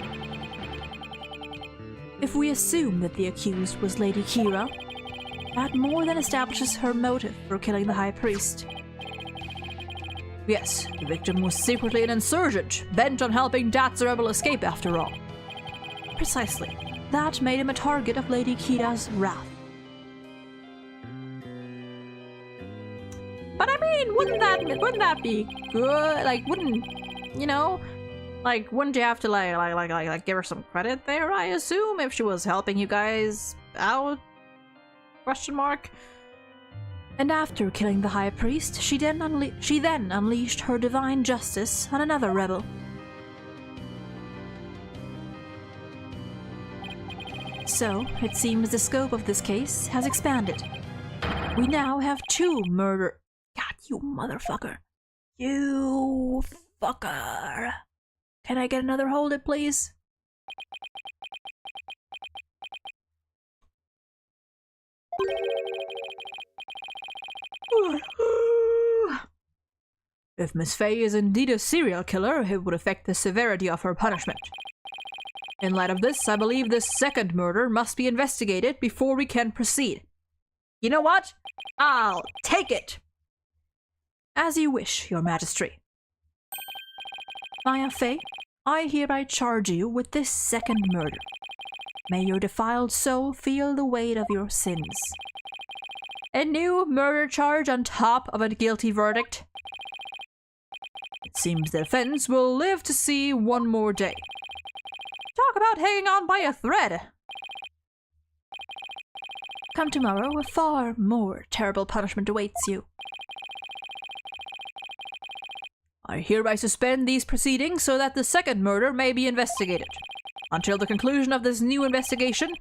If we assume that the accused was Lady Kira, that more than establishes her motive for killing the High Priest. Yes, the victim was secretly an insurgent, bent on helping Dat's rebel escape after all. Precisely. That made him a target of Lady Kira's wrath. But I mean, wouldn't that be good? Like, wouldn't you have to like give her some credit there? I assume if she was helping you guys out? Question mark. And after killing the High Priest, she then unleashed her divine justice on another rebel. So, it seems the scope of this case has expanded. We now have 2 murder... God, you motherfucker. You fucker. Can I get another hold it, please? If Miss Fey is indeed a serial killer, it would affect the severity of her punishment. In light of this, I believe this second murder must be investigated before we can proceed. You know what? I'll take it! As you wish, Your Majesty. Maya Fey, I hereby charge you with this second murder. May your defiled soul feel the weight of your sins. A new murder charge on top of a guilty verdict. It seems the offense will live to see one more day. Talk about hanging on by a thread. Come tomorrow, a far more terrible punishment awaits you. I hereby suspend these proceedings so that the second murder may be investigated. Until the conclusion of this new investigation,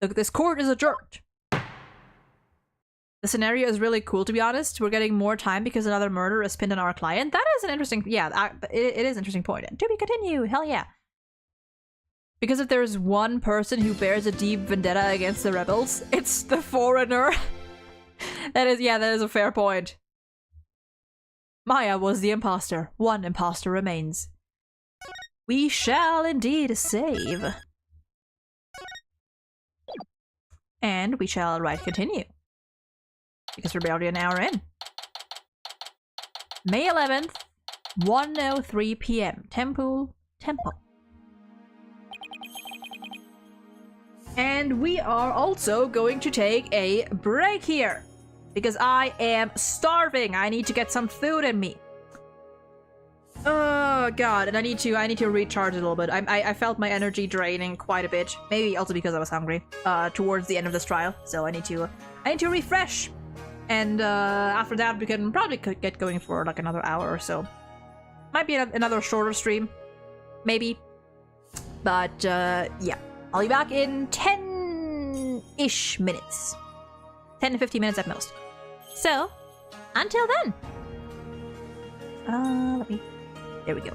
this court is adjourned. The scenario is really cool, to be honest. We're getting more time because another murder is pinned on our client. That is an interesting, yeah, it is an interesting point. To be continued, hell yeah. Because if there's one person who bears a deep vendetta against the rebels, it's the foreigner. That is a fair point. Maya was the imposter. One imposter remains. We shall indeed save. And we shall write continue. Because we're already an hour in. May 11th, 1:03 p.m. Temple. And we are also going to take a break here. Because I am starving. I need to get some food in me. Oh god, and I need to recharge a little bit. I felt my energy draining quite a bit. Maybe also because I was hungry towards the end of this trial. So I need to refresh. And after that we can probably get going for like another hour or so. Might be another shorter stream. Maybe. But yeah. I'll be back in 10-ish minutes. 10 to 15 minutes at most. So, until then. There we go.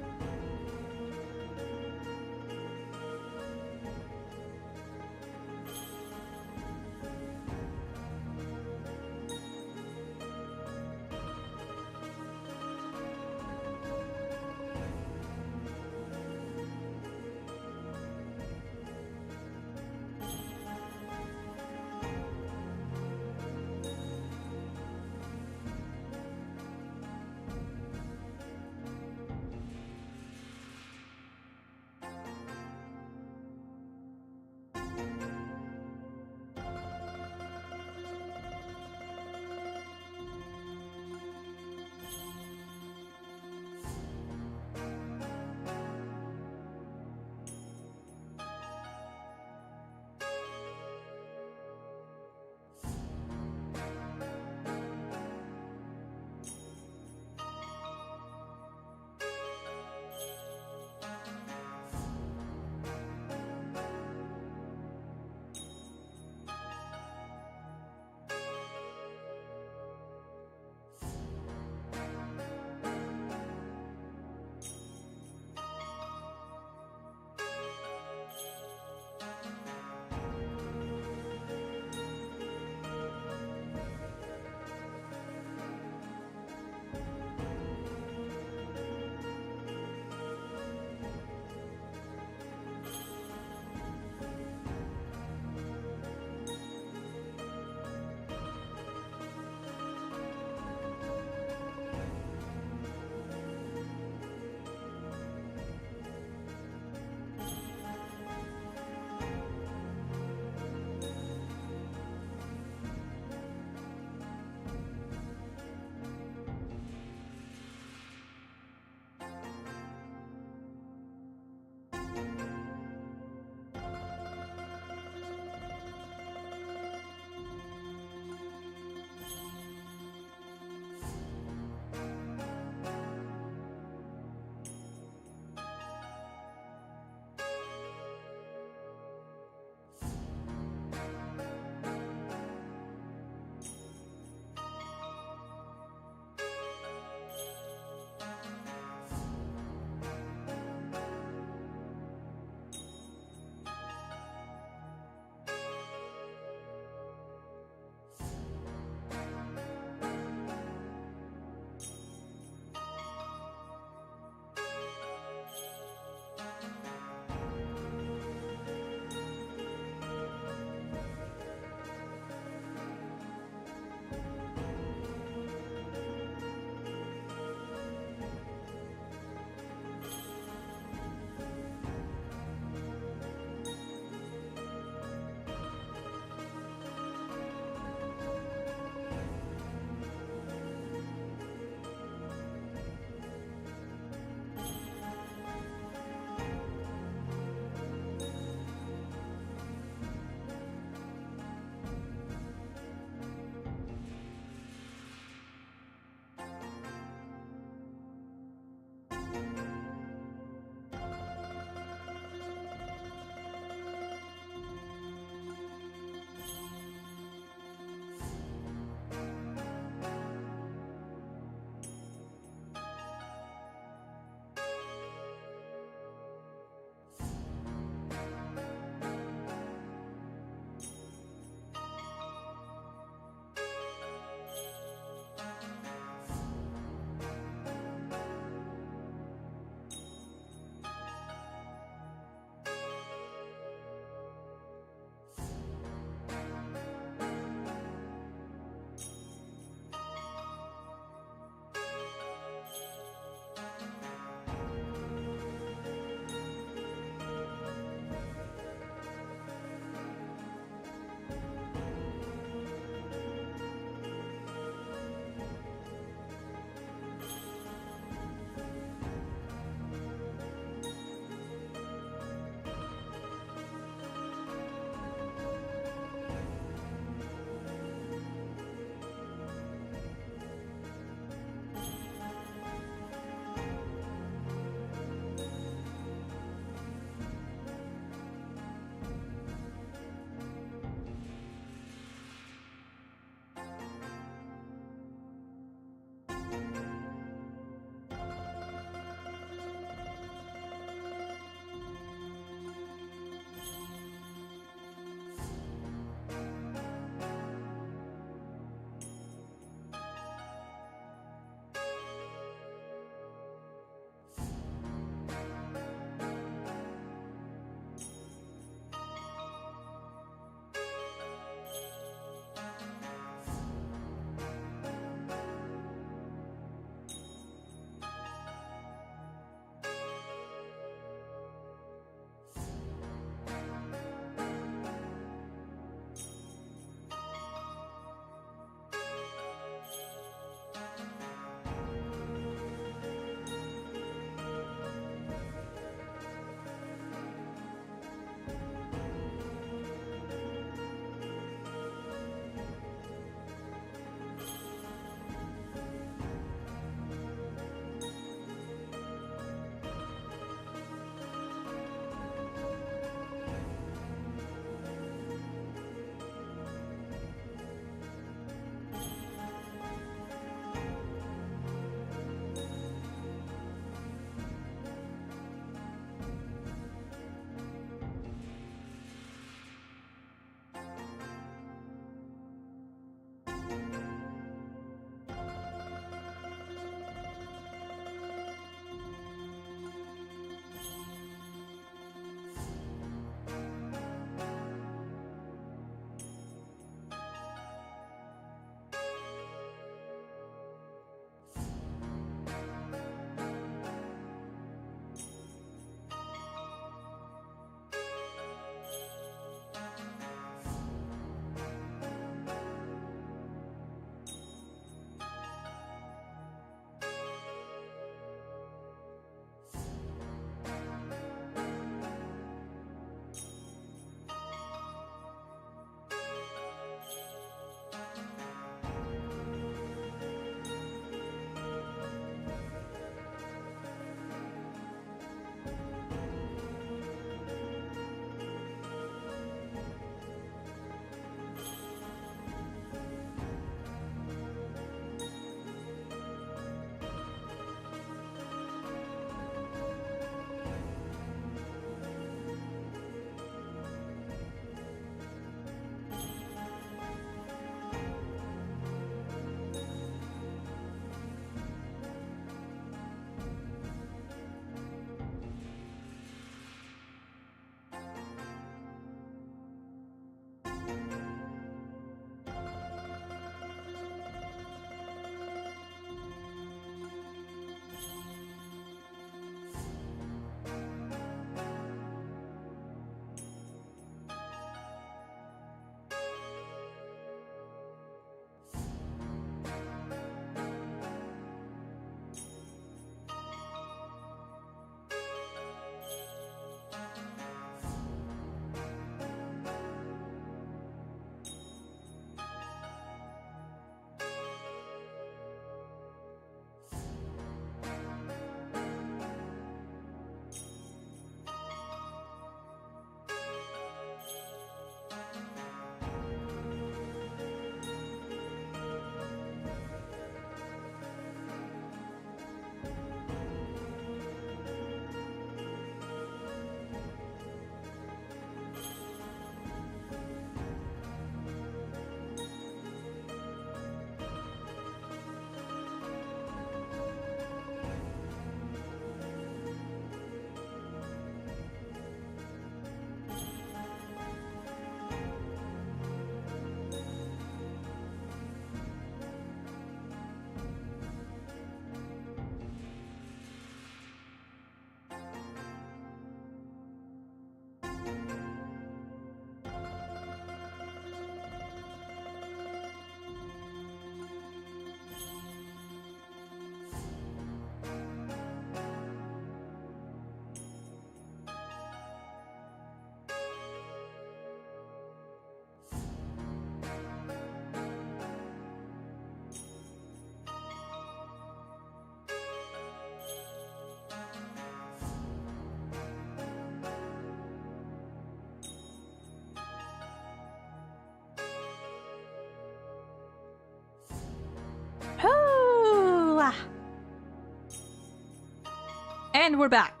And we're back.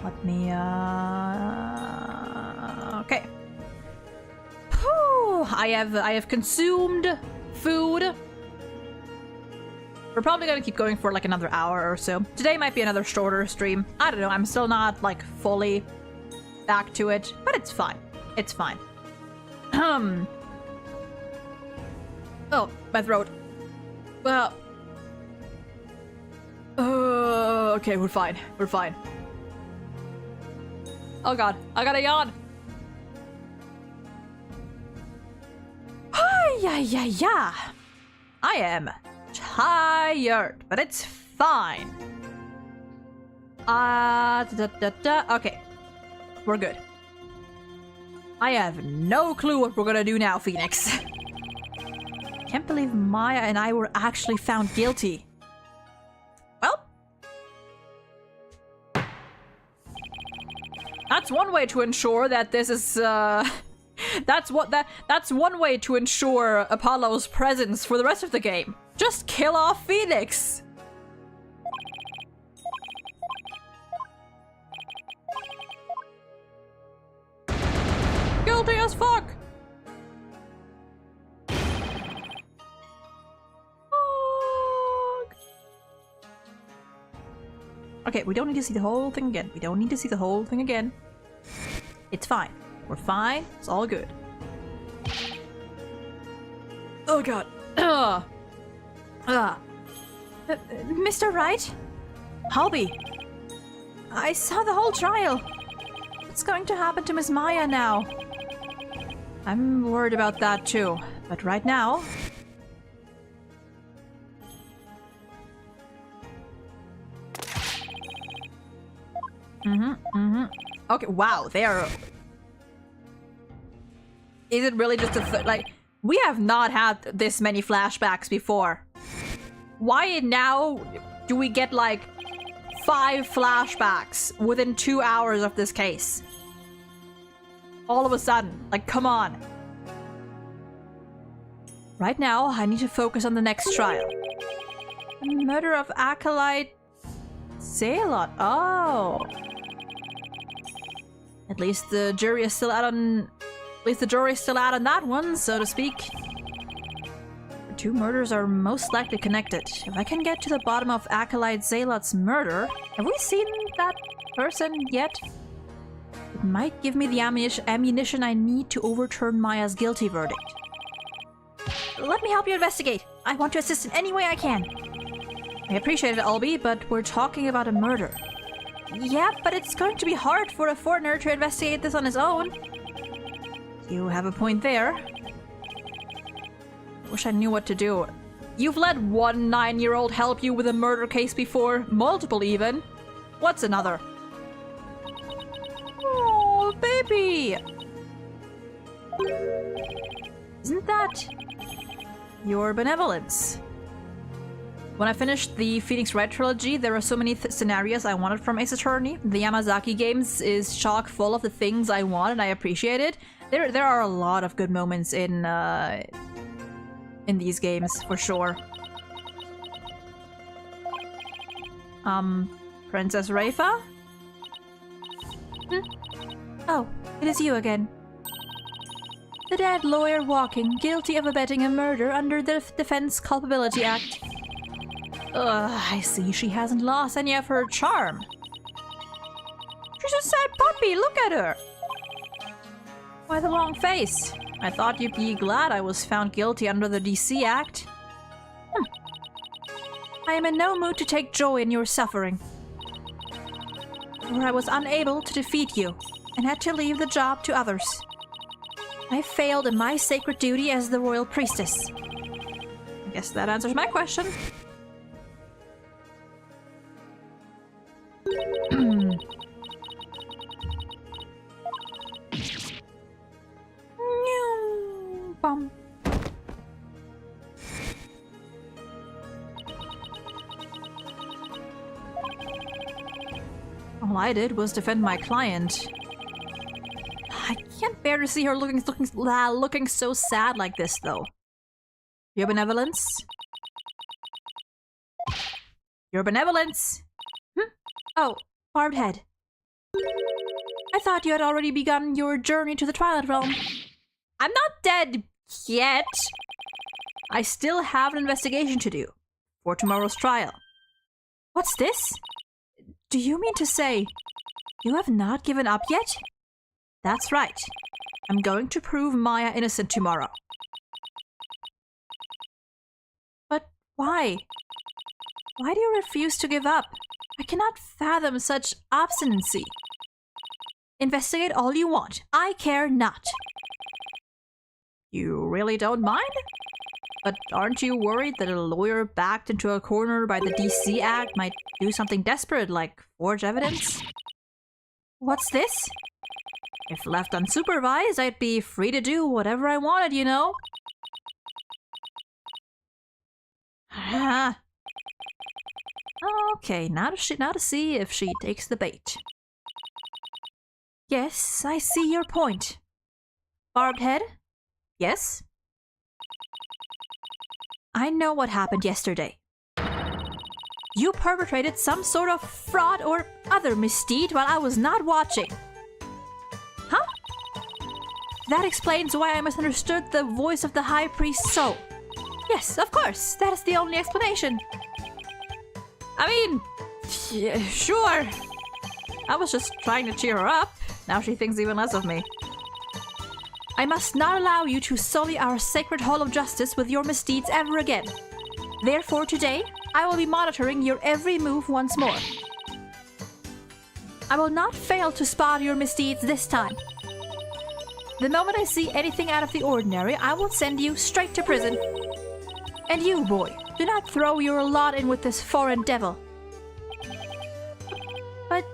Let me, okay. Whew, I have consumed food. We're probably gonna keep going for like another hour or so. Today might be another shorter stream. I don't know, I'm still not like fully back to it, but it's fine. It's fine. Oh, my throat. Well. Okay, we're fine. We're fine. Oh god, I gotta yawn. Yeah. I am tired, but it's fine. Okay. We're good. I have no clue what we're gonna do now, Phoenix. Can't believe Maya and I were actually found guilty. Well, that's one way to ensure that this is, that's one way to ensure Apollo's presence for the rest of the game. Just kill off Phoenix! Guilty as fuck! Okay, we don't need to see the whole thing again. We don't need to see the whole thing again. It's fine. We're fine. It's all good. Oh god. Mr. Wright? Hobby. I saw the whole trial. What's going to happen to Miss Maya now? I'm worried about that too. But right now... Okay, wow, they are... Is it really just a... like, we have not had this many flashbacks before. Why now do we get, like, 5 flashbacks within 2 hours of this case? All of a sudden. Like, come on. Right now, I need to focus on the next trial. The murder of Acolyte... Zealot. Oh... At least the jury is still out on... At least the jury's still out on that one, so to speak. The 2 murders are most likely connected. If I can get to the bottom of Acolyte Zealot's murder... Have we seen that person yet? It might give me the ammunition I need to overturn Maya's guilty verdict. Let me help you investigate. I want to assist in any way I can. I appreciate it, Albie, but we're talking about a murder. Yeah, but it's going to be hard for a foreigner to investigate this on his own. You have a point there. I wish I knew what to do. You've let one 9-year-old help you with a murder case before. Multiple, even. What's another? Oh, baby! Isn't that your benevolence? When I finished the Phoenix Wright trilogy, there were so many scenarios I wanted from Ace Attorney. The Yamazaki games is chock full of the things I want and I appreciate it. There are a lot of good moments in these games, for sure. Princess Raifa? Oh, it is you again. The dead lawyer walking, guilty of abetting a murder under the Defense Culpability Act. I see she hasn't lost any of her charm. She's a sad puppy, look at her! Why the long face? I thought you'd be glad I was found guilty under the DC Act. I am in no mood to take joy in your suffering. For I was unable to defeat you, and had to leave the job to others. I failed in my sacred duty as the royal priestess. I guess that answers my question. All I did was defend my client. I can't bear to see her looking so sad like this, though. Your benevolence? Your benevolence! Hm? Oh, barbed head. I thought you had already begun your journey to the Twilight Realm. I'm not dead yet. I still have an investigation to do for tomorrow's trial. What's this? Do you mean to say you have not given up yet? That's right. I'm going to prove Maya innocent tomorrow. But why? Why do you refuse to give up? I cannot fathom such obstinacy. Investigate all you want. I care not. You really don't mind? But aren't you worried that a lawyer backed into a corner by the DC Act might do something desperate like forge evidence? What's this? If left unsupervised, I'd be free to do whatever I wanted, you know? Okay, now to see if she takes the bait. Yes, I see your point. Barbed head? Yes? I know what happened yesterday. You perpetrated some sort of fraud or other misdeed while I was not watching. Huh? That explains why I misunderstood the voice of the High Priest so. Yes, of course, that is the only explanation. I mean, yeah, sure. I was just trying to cheer her up. Now she thinks even less of me. I must not allow you to sully our sacred hall of justice with your misdeeds ever again. Therefore, today, I will be monitoring your every move once more. I will not fail to spot your misdeeds this time. The moment I see anything out of the ordinary, I will send you straight to prison. And you, boy, do not throw your lot in with this foreign devil. But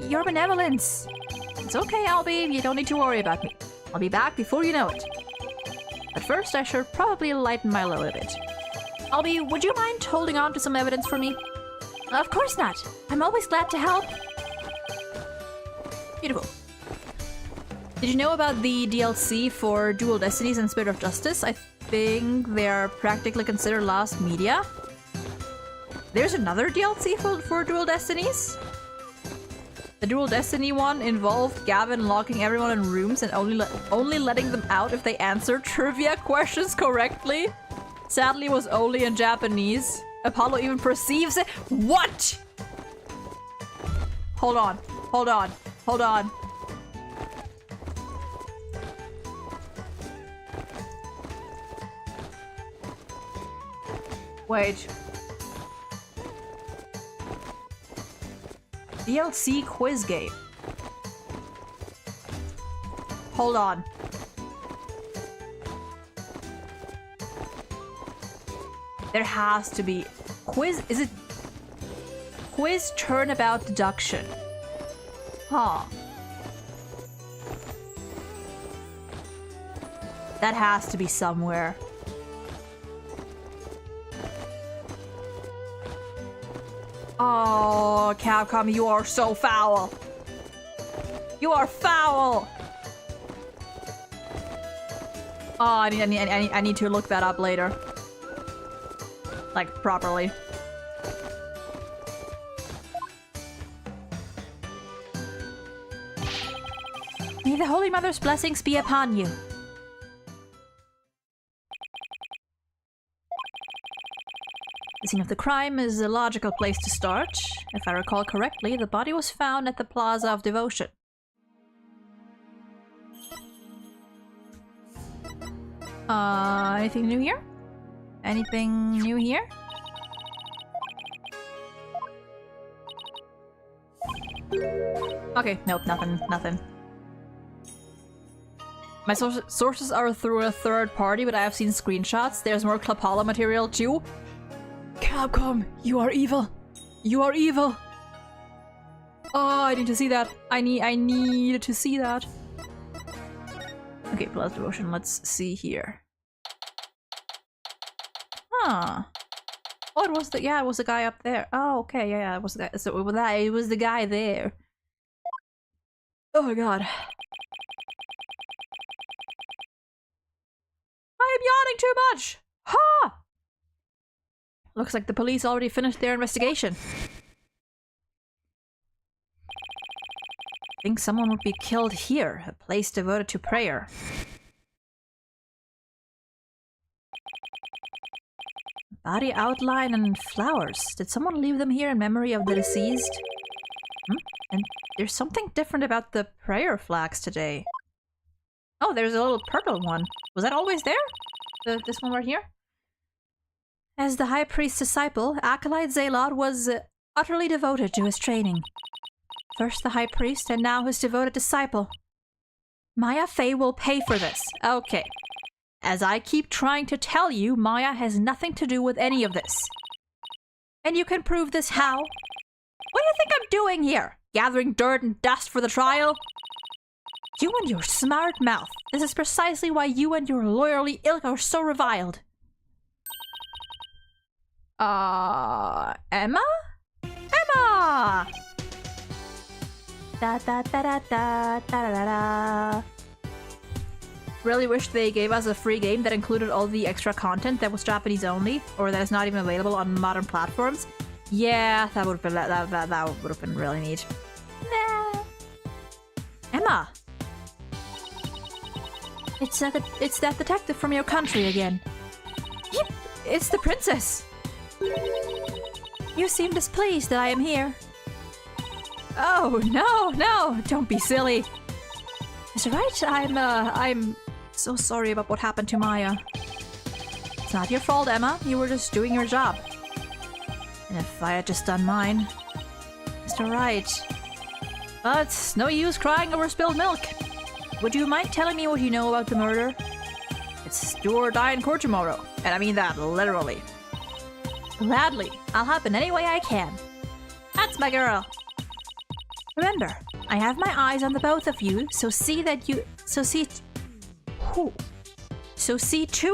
your benevolence. It's okay, Albie, you don't need to worry about me. I'll be back before you know it. But first, I should probably lighten my load a bit. Albie, would you mind holding on to some evidence for me? Of course not. I'm always glad to help. Beautiful. Did you know about the DLC for Dual Destinies and Spirit of Justice? I think they're practically considered lost media. There's another DLC for Dual Destinies? The Dual Destiny one involved Gavin locking everyone in rooms and only letting them out if they answered trivia questions correctly. Sadly, it was only in Japanese. Apollo even perceives it. What? Hold on. Hold on. Hold on. Wait. DLC quiz game. Hold on. There has to be quiz. Is it quiz turnabout deduction? Huh. That has to be somewhere. Oh, Capcom, you are so foul. You are foul. Oh, I need to look that up later. Like, properly. May the Holy Mother's blessings be upon you. The scene of the crime is a logical place to start. If I recall correctly, the body was found at the Plaza of Devotion. Anything new here? Anything new here? Okay, nope, nothing. My sources are through a third party, but I have seen screenshots. There's more Klapala material too. Capcom, you are evil. You are evil. Oh, I need to see that. I need to see that. Okay, Plaza Devotion. Let's see here. Huh. Oh, it was it was the guy up there. Oh, okay, yeah, it was the guy. So it was the guy there. Oh my god. I am yawning too much. Ha! Looks like the police already finished their investigation. I think someone would be killed here, a place devoted to prayer. Body outline and flowers. Did someone leave them here in memory of the deceased? And there's something different about the prayer flags today. Oh, there's a little purple one. Was that always there? This one right here? As the high priest's disciple, Acolyte Zalot was utterly devoted to his training. First the high priest, and now his devoted disciple. Maya Fey will pay for this. Okay. As I keep trying to tell you, Maya has nothing to do with any of this. And you can prove this how? What do you think I'm doing here? Gathering dirt and dust for the trial? You and your smart mouth. This is precisely why you and your lawyerly ilk are so reviled. Emma? Emma! Da da da da da da da da. Really wish they gave us a free game that included all the extra content that was Japanese only, or that is not even available on modern platforms. Yeah, that would have been that would have been really neat. Nah. Emma, it's that detective from your country again. Yep, it's the princess. You seem displeased that I am here. Oh no, don't be silly. Is it right? I'm so sorry about what happened to Maya. It's not your fault, Emma. You were just doing your job. And if I had just done mine, it's alright. But it's no use crying over spilled milk. Would you mind telling me what you know about the murder? It's do or die in court tomorrow. And I mean that literally. Gladly. I'll help in any way I can. That's my girl. Remember, I have my eyes on the both of you, so see to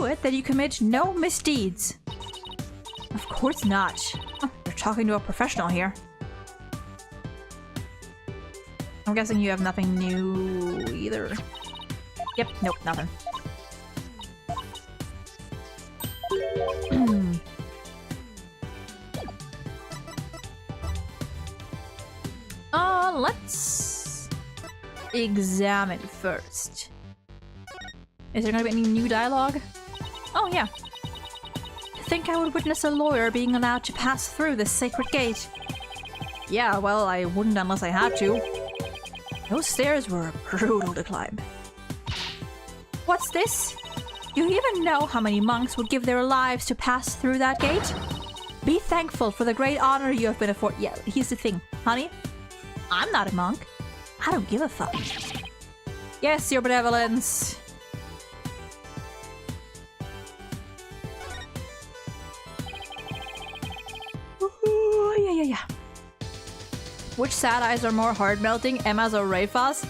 it that you commit no misdeeds. Of course not. You're talking to a professional here. I'm guessing you have nothing new either. Yep, nope, nothing. Let's examine first. Is there gonna be any new dialogue? Oh, yeah. Think I would witness a lawyer being allowed to pass through this sacred gate? Yeah, well, I wouldn't unless I had to. Those stairs were brutal to climb. What's this? Do you even know how many monks would give their lives to pass through that gate? Be thankful for the great honor you have been afforded. Yeah, here's the thing, honey. I'm not a monk. I don't give a fuck. Yes, your benevolence. Ooh, yeah. Which sad eyes are more heart-melting, Emma's or Rayfa's?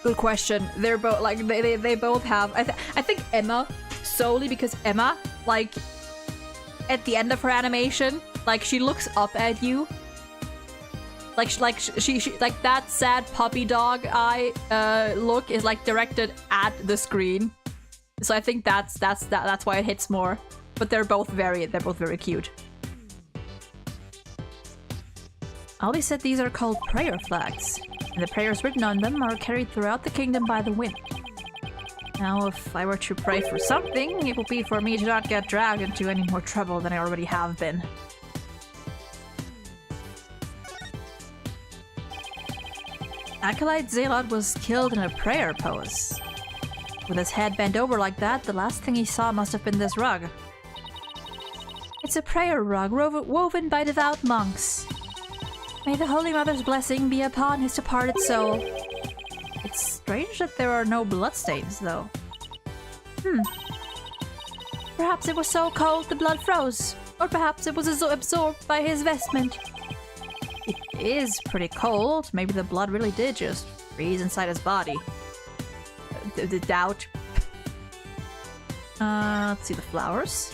Good question. They're both like they both have. I think Emma solely because Emma, like at the end of her animation, like she looks up at you. She like that sad puppy dog eye look is like directed at the screen, so I think that's why it hits more. But they're both very cute. Ali said these are called prayer flags, and the prayers written on them are carried throughout the kingdom by the wind. Now, if I were to pray for something, it would be for me to not get dragged into any more trouble than I already have been. Acolyte Zalot was killed in a prayer pose. With his head bent over like that, the last thing he saw must have been this rug. It's a prayer rug woven by devout monks. May the Holy Mother's blessing be upon his departed soul. It's strange that there are no bloodstains, though. Perhaps it was so cold the blood froze. Or perhaps it was absorbed by his vestment. It is pretty cold. Maybe the blood really did just freeze inside his body. The doubt. Let's see the flowers.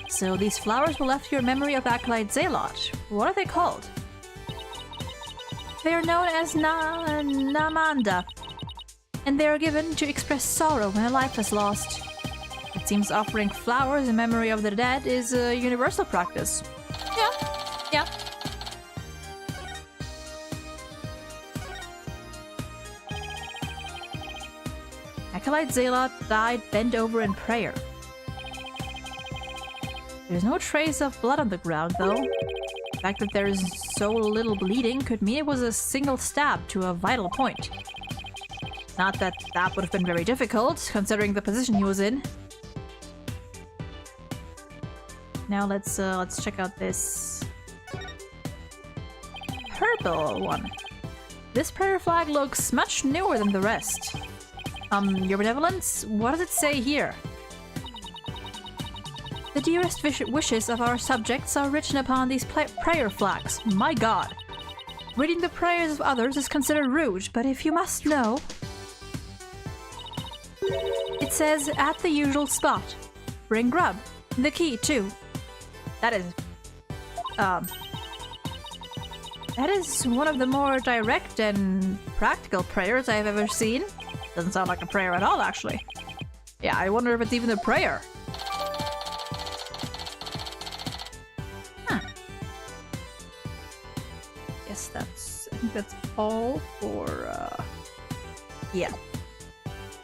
So these flowers were left to your memory of Acolyte Zalot. What are they called? They are known as Namanda, and they are given to express sorrow when a life is lost. It seems offering flowers in memory of the dead is a universal practice. Yeah, yeah. Acolyte Zealot died bent over in prayer. There's no trace of blood on the ground, though. The fact that there is so little bleeding could mean it was a single stab to a vital point. Not that that would have been very difficult, considering the position he was in. Now let's check out this purple one. This prayer flag looks much newer than the rest. Your benevolence, what does it say here? The dearest wishes of our subjects are written upon these prayer flags. My god. Reading the prayers of others is considered rude, but if you must know... It says, at the usual spot. Bring grub. The key, too. That is one of the more direct and practical prayers I've ever seen. Doesn't sound like a prayer at all, actually. Yeah, I wonder if it's even a prayer. Huh. Guess I think that's all for, yeah.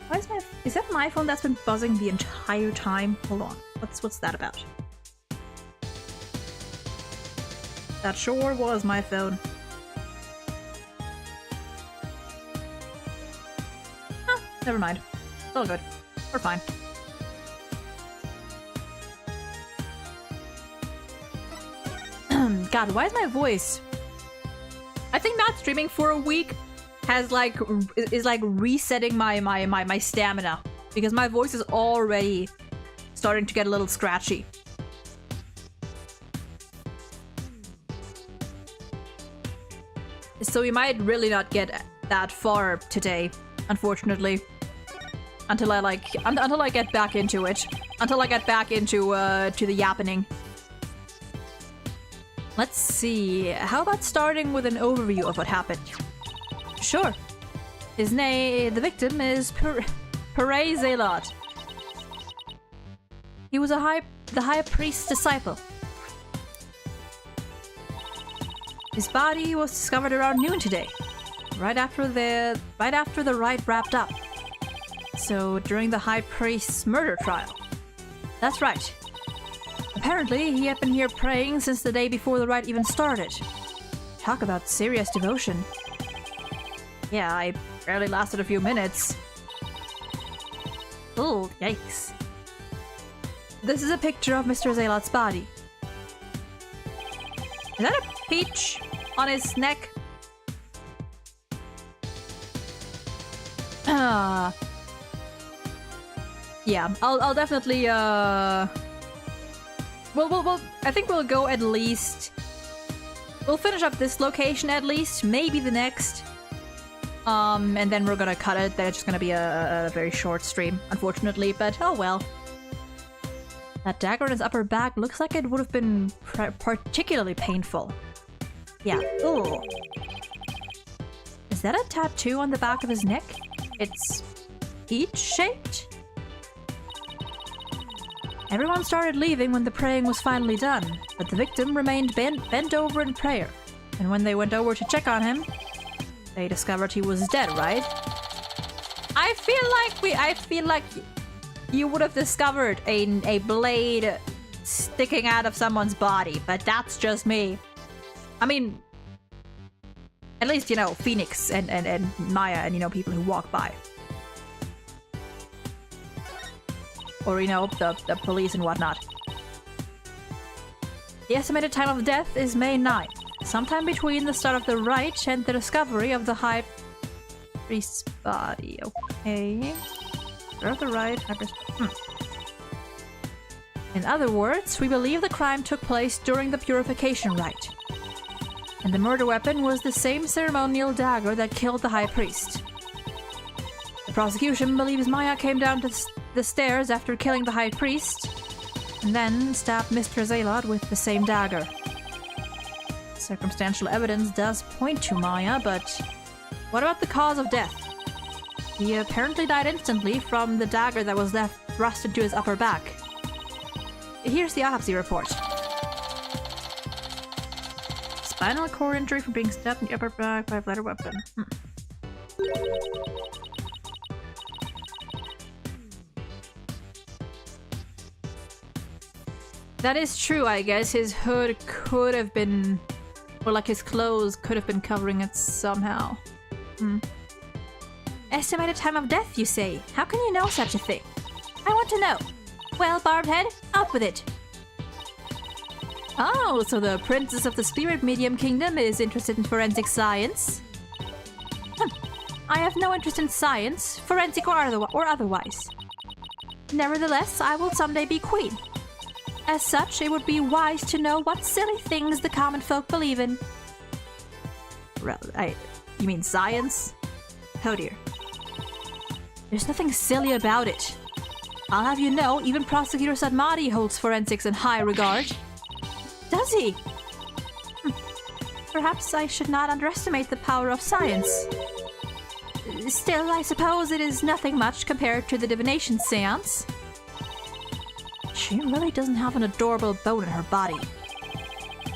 Why is that my phone that's been buzzing the entire time? Hold on. What's that about? That sure was my phone. Huh, never mind. It's all good. We're fine. God, why is my voice... I think not streaming for a week is like resetting my stamina, because my voice is already starting to get a little scratchy. So we might really not get that far today, unfortunately, until I get back into it, until I get back into to the yappening. Let's see. How about starting with an overview of what happened? Sure. His name, the victim, is Pere Zealot. He was the high priest's disciple. His body was discovered around noon today, right after the rite wrapped up. So during the high priest's murder trial. That's right. Apparently, he had been here praying since the day before the rite even started. Talk about serious devotion. Yeah, I barely lasted a few minutes. Oh, yikes. This is a picture of Mr. Zealot's body. Is that a peach on his neck? Yeah, I'll definitely, Well, I think we'll go at least... We'll finish up this location at least, maybe the next. And then we're gonna cut it. That's just gonna be a very short stream, unfortunately, but oh well. That dagger in his upper back looks like it would have been particularly painful. Yeah. Ooh. Is that a tattoo on the back of his neck? It's peach-shaped? Everyone started leaving when the praying was finally done, but the victim remained bent over in prayer. And when they went over to check on him, they discovered he was dead, right? I feel like you would have discovered a blade sticking out of someone's body, but that's just me. I mean, at least, you know, Phoenix and Maya and, you know, people who walk by. Or, you know, the police and whatnot. The estimated time of death is May 9th, sometime between the start of the rite and the discovery of the high priest's body. Okay. Start of the rite. In other words, we believe the crime took place during the purification rite. And the murder weapon was the same ceremonial dagger that killed the high priest. The prosecution believes Maya came down to the stairs after killing the high priest, and then stabbed Mr. Zealot with the same dagger. Circumstantial evidence does point to Maya, but what about the cause of death? He apparently died instantly from the dagger that was left thrust into his upper back. Here's the autopsy report. Spinal cord injury from being stabbed in the upper back by a letter weapon. That is true, I guess. His hood could have been... or like his clothes could have been covering it somehow. Estimated time of death, you say? How can you know such a thing? I want to know. Well, Barbed Head, out with it. Oh, so the Princess of the Spirit Medium Kingdom is interested in forensic science? I have no interest in science, forensic or otherwise. Nevertheless, I will someday be queen. As such, it would be wise to know what silly things the common folk believe in. You mean science? Oh dear. There's nothing silly about it. I'll have you know, even Prosecutor Sadmati holds forensics in high regard. Does he? Perhaps I should not underestimate the power of science. Still, I suppose it is nothing much compared to the divination seance. She really doesn't have an adorable bone in her body.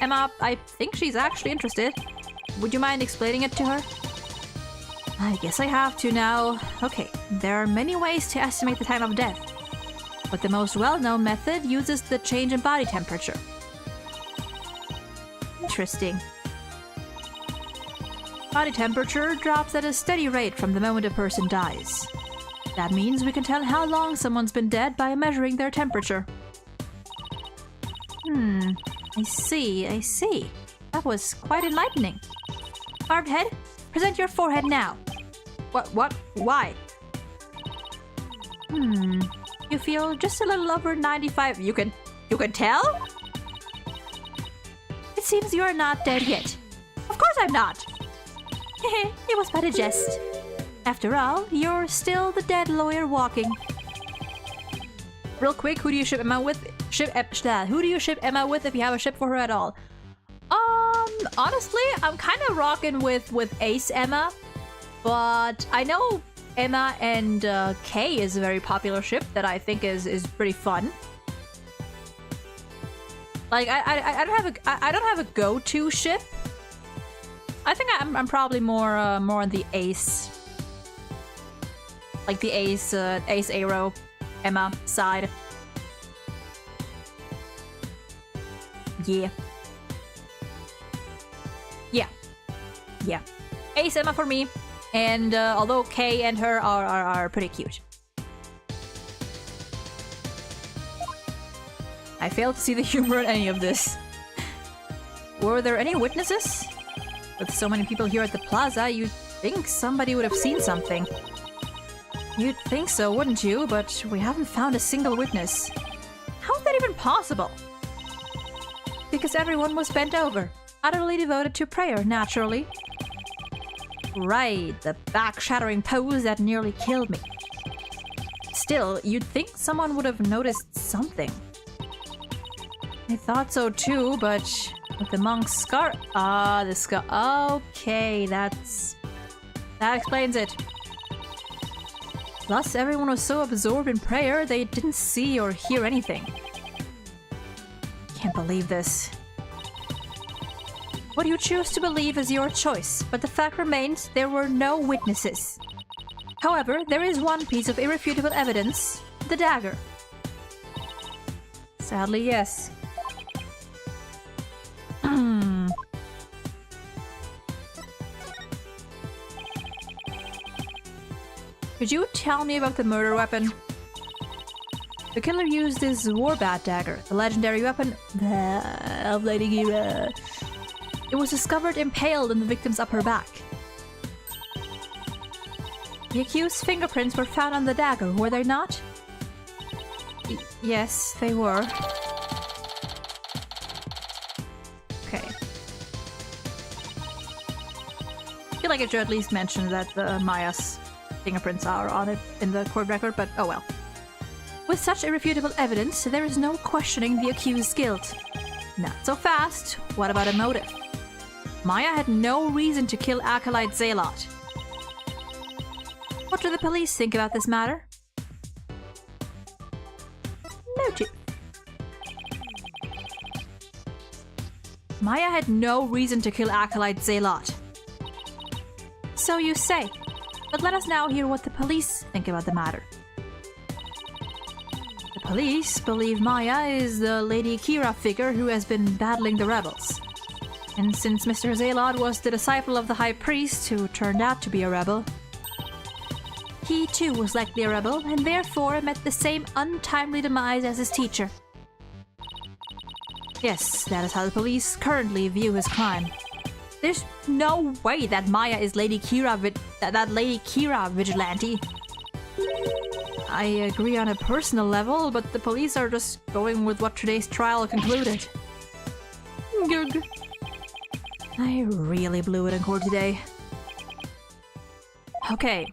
Emma, I think she's actually interested. Would you mind explaining it to her? I guess I have to now. Okay, there are many ways to estimate the time of death, but the most well-known method uses the change in body temperature. Interesting. Body temperature drops at a steady rate from the moment a person dies. That means we can tell how long someone's been dead by measuring their temperature. I see. That was quite enlightening. Barbed Head, present your forehead now. What? Why? You feel just a little over 95. You can tell? It seems you are not dead yet. Of course I'm not. It was but a jest. After all, you're still the dead lawyer walking. Real quick, who do you ship Emma with? Who do you ship Emma with if you have a ship for her at all? Honestly, I'm kind of rocking with Ace Emma, but I know Emma and Kay is a very popular ship that I think is pretty fun. Like I don't have a go-to ship. I think I'm probably more on the Ace, like the Ace Aero Emma side. Yeah. Ace Emma for me, and although Kay and her are pretty cute. I fail to see the humor in any of this. Were there any witnesses? With so many people here at the plaza, you'd think somebody would have seen something. You'd think so, wouldn't you? But we haven't found a single witness. How is that even possible? Because everyone was bent over, utterly devoted to prayer, naturally. Right, the back-shattering pose that nearly killed me. Still, you'd think someone would have noticed something. I thought so too, but with the monk's scar... the scar... Okay, that explains it. Plus, everyone was so absorbed in prayer, they didn't see or hear anything. Can't believe this. What you choose to believe is your choice, but the fact remains there were no witnesses. However, there is one piece of irrefutable evidence: the dagger. Sadly, yes. Could you tell me about the murder weapon? The killer used his Warbat dagger, the legendary weapon of Lady Gira. It was discovered impaled in the victim's upper back. The accused's fingerprints were found on the dagger, were they not? Yes, they were. Okay. I feel like I should at least mention that the Maya's fingerprints are on it in the court record, but oh well. With such irrefutable evidence, there is no questioning the accused's guilt. Not so fast. What about a motive? Maya had no reason to kill Acolyte Zalot. What do the police think about this matter? Maya had no reason to kill Acolyte Zalot. So you say. But let us now hear what the police think about the matter. The police believe Maya is the Lady Kira figure who has been battling the rebels. And since Mr. Zalot was the disciple of the High Priest who turned out to be a rebel, he too was likely a rebel, and therefore met the same untimely demise as his teacher. Yes, that is how the police currently view his crime. There's no way that Maya is Lady Kira that Lady Kira vigilante. I agree on a personal level, but the police are just going with what today's trial concluded. Gug. I really blew it in court today. Okay.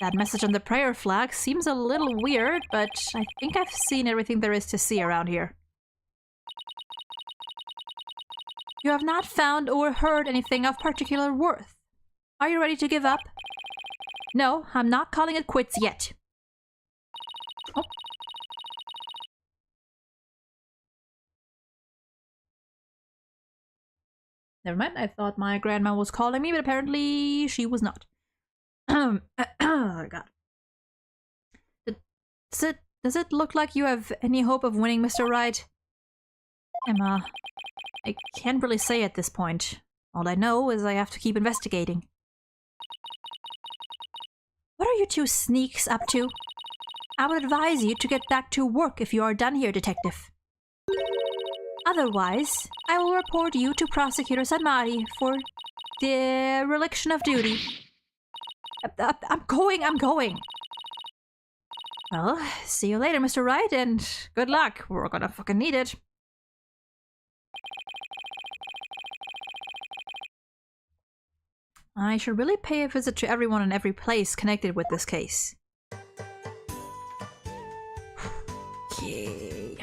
That message on the prayer flag seems a little weird, but I think I've seen everything there is to see around here. You have not found or heard anything of particular worth. Are you ready to give up? No, I'm not calling it quits yet. Oh. Never mind, I thought my grandma was calling me, but apparently she was not. Oh god. Does it look like you have any hope of winning, Mr. Wright? Emma, I can't really say at this point. All I know is I have to keep investigating. What are you two sneaks up to? I would advise you to get back to work if you are done here, Detective. Otherwise, I will report you to Prosecutor Sanmari for dereliction of duty. I'm going. Well, see you later, Mr. Wright, and good luck. We're gonna fucking need it. I should really pay a visit to everyone in every place connected with this case. Okay.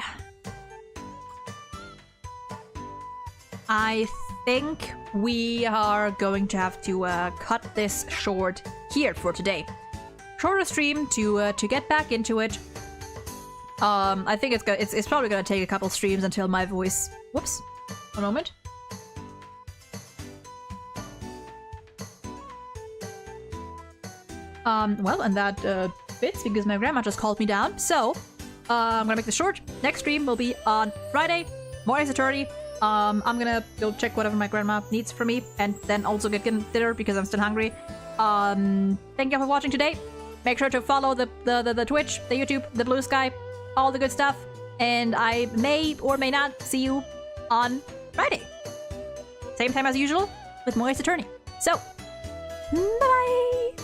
I think we are going to have to cut this short here for today. Shorter stream to get back into it. I think it's probably gonna take a couple streams until my voice. Whoops. One moment. Well, and that fits because my grandma just called me down. So, I'm gonna make this short. Next stream will be on Friday. More Ace Attorney. I'm gonna go check whatever my grandma needs from me, and then also get dinner because I'm still hungry. Thank you for watching today. Make sure to follow the Twitch, the YouTube, the Blue Sky, all the good stuff. And I may or may not see you on Friday. Same time as usual with more Ace Attorney. So, bye-bye!